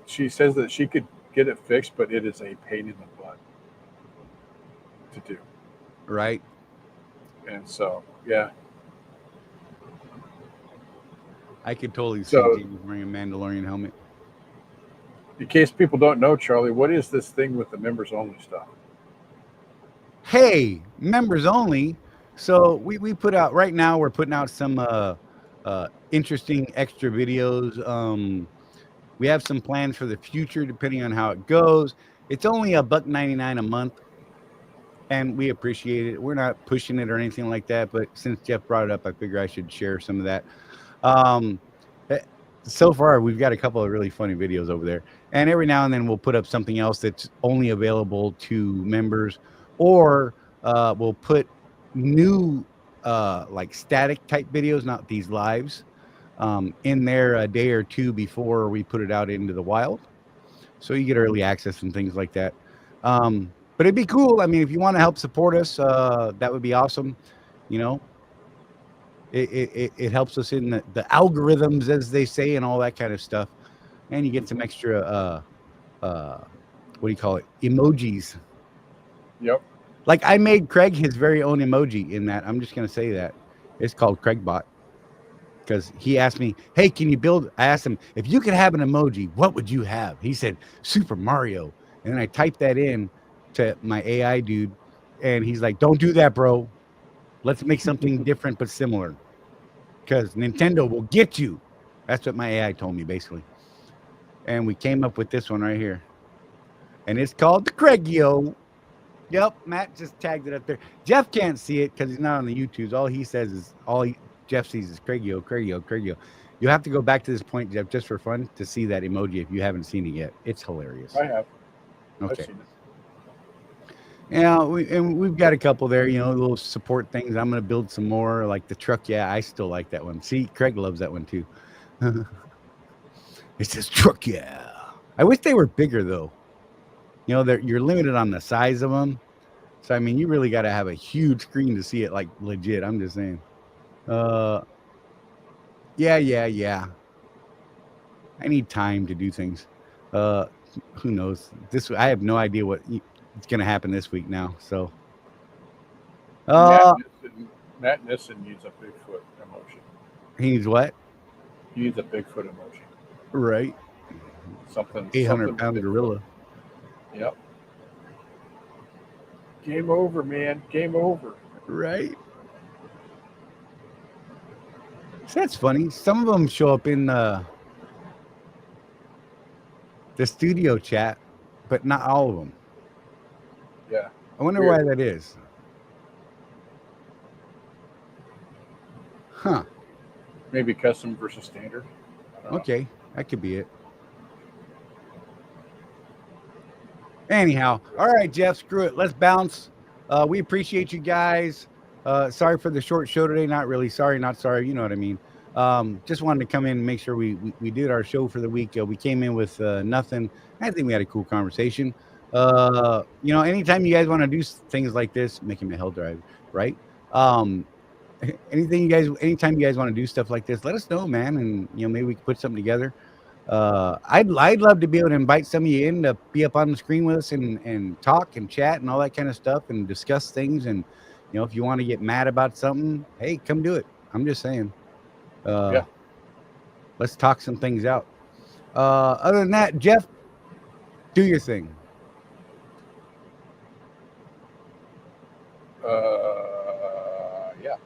Speaker 4: she says that she could get it fixed, but it is a pain in the butt to do.
Speaker 1: Right.
Speaker 4: And so, yeah.
Speaker 1: I could totally see James wearing a Mandalorian helmet.
Speaker 4: In case people don't know, Charlie, what is this thing with the members only stuff?
Speaker 1: Hey, members only. So we put out, right now we're putting out some interesting extra videos. We have some plans for the future depending on how it goes. It's only $1.99 a month, and we appreciate it. We're not pushing it or anything like that, but since Jeff brought it up, I figure I should share some of that. So far, we've got a couple of really funny videos over there, and every now and then we'll put up something else that's only available to members, or we'll put new like static type videos, not these lives, in there a day or two before we put it out into the wild, so you get early access and things like that. But it'd be cool. I mean, if you want to help support us, that would be awesome. It helps us in the algorithms, as they say, and all that kind of stuff. And you get some extra, what do you call it? Emojis.
Speaker 4: Yep.
Speaker 1: Like I made Craig his very own emoji in that. I'm just going to say that. It's called CraigBot. Because he asked me, hey, can you build? I asked him, if you could have an emoji, what would you have? He said, Super Mario. And then I typed that in to my AI dude. And he's like, don't do that, bro. Let's make something different but similar. Because Nintendo will get you. That's what my AI told me, basically. And we came up with this one right here. And it's called the Craigio. Yep, Matt just tagged it up there. Jeff can't see it because he's not on the YouTubes. All he says is, Jeff sees is Craigio, Craigio, Craigio. You have to go back to this point, Jeff, just for fun, to see that emoji if you haven't seen it yet. It's hilarious.
Speaker 4: I have. I've
Speaker 1: Okay.
Speaker 4: seen it.
Speaker 1: Yeah, we've got a couple there, little support things. I'm going to build some more, like the truck. Yeah, I still like that one. See, Craig loves that one too. It says truck, yeah. I wish they were bigger though. You're limited on the size of them. So I mean, you really got to have a huge screen to see it like legit. I'm just saying. Yeah. I need time to do things. Who knows? I have no idea what it's going to happen this week now. So,
Speaker 4: Matt Nissen needs a Bigfoot emoji.
Speaker 1: he needs what?
Speaker 4: He needs a Bigfoot emoji.
Speaker 1: Right.
Speaker 4: Something.
Speaker 1: 800-pound gorilla.
Speaker 4: Yep. Game over, man. Game over.
Speaker 1: Right. So that's funny. Some of them show up in the studio chat, but not all of them.
Speaker 4: Yeah.
Speaker 1: I wonder
Speaker 4: Weird.
Speaker 1: why that is. Huh.
Speaker 4: Maybe custom versus standard. I don't know.
Speaker 1: Okay. That could be it. Anyhow. All right, Jeff, screw it. Let's bounce. We appreciate you guys. Sorry for the short show today. Not really. Sorry, not sorry. You know what I mean. Just wanted to come in and make sure we did our show for the week. We came in with nothing. I think we had a cool conversation. Anytime you guys want to do things like this, making a hell drive, right? Anytime you guys want to do stuff like this, let us know, man. And maybe we can put something together. I'd love to be able to invite some of you in to be up on the screen with us and talk and chat and all that kind of stuff and discuss things. And if you want to get mad about something, hey, come do it. I'm just saying.
Speaker 4: Yeah.
Speaker 1: Let's talk some things out. Other than that, Jeff, do your thing.
Speaker 4: Yeah.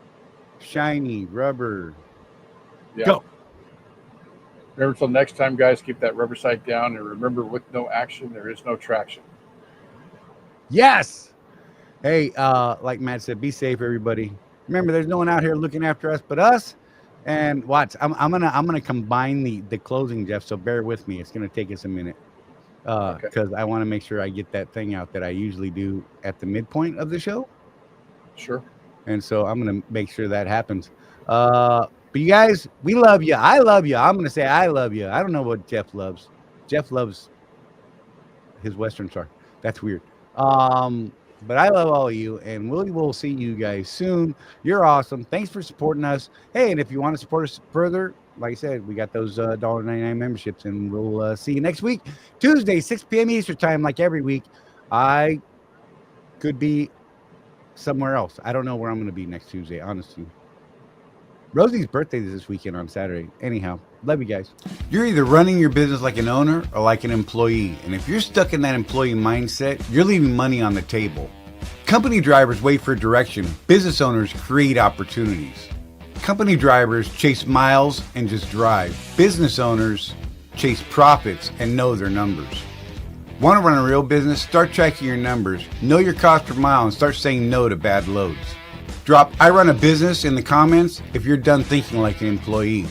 Speaker 1: Shiny rubber.
Speaker 4: Yeah.
Speaker 1: Go.
Speaker 4: Remember, until next time, guys, keep that rubber side down, and remember, with no action, there is no traction.
Speaker 1: Yes. Hey, like Matt said, be safe, everybody. Remember, there's no one out here looking after us but us. And watch, I'm gonna combine the closing, Jeff. So bear with me. It's gonna take us a minute because I want to make sure I get that thing out that I usually do at the midpoint of the show.
Speaker 4: Sure.
Speaker 1: And so I'm gonna make sure that happens. But you guys, we love you. I love you. I'm gonna say I love you. I don't know what Jeff loves. Jeff loves his Western Star. That's weird. But I love all of you, and we will see you guys soon. You're awesome. Thanks for supporting us. Hey, and if you want to support us further, like I said, we got those $1.99 memberships, and we'll see you next week, Tuesday, 6 p.m. Eastern time, like every week. I could be somewhere else. I don't know where I'm going to be next Tuesday, honestly. Rosie's birthday is this weekend on Saturday. Anyhow, love you guys. You're either running your business like an owner or like an employee. And if you're stuck in that employee mindset, you're leaving money on the table. Company drivers wait for direction. Business owners create opportunities. Company drivers chase miles and just drive. Business owners chase profits and know their numbers. Want to run a real business? Start tracking your numbers. Know your cost per mile and start saying no to bad loads. Drop I run a business in the comments if you're done thinking like an employee.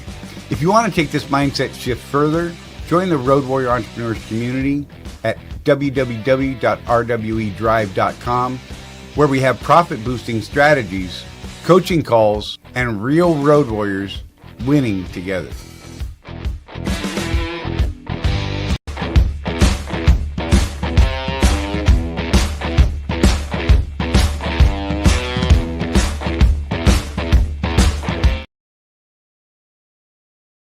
Speaker 1: If you want to take this mindset shift further, join the Road Warrior Entrepreneurs community at www.rwedrive.com, where we have profit boosting strategies, coaching calls, and real road warriors winning together.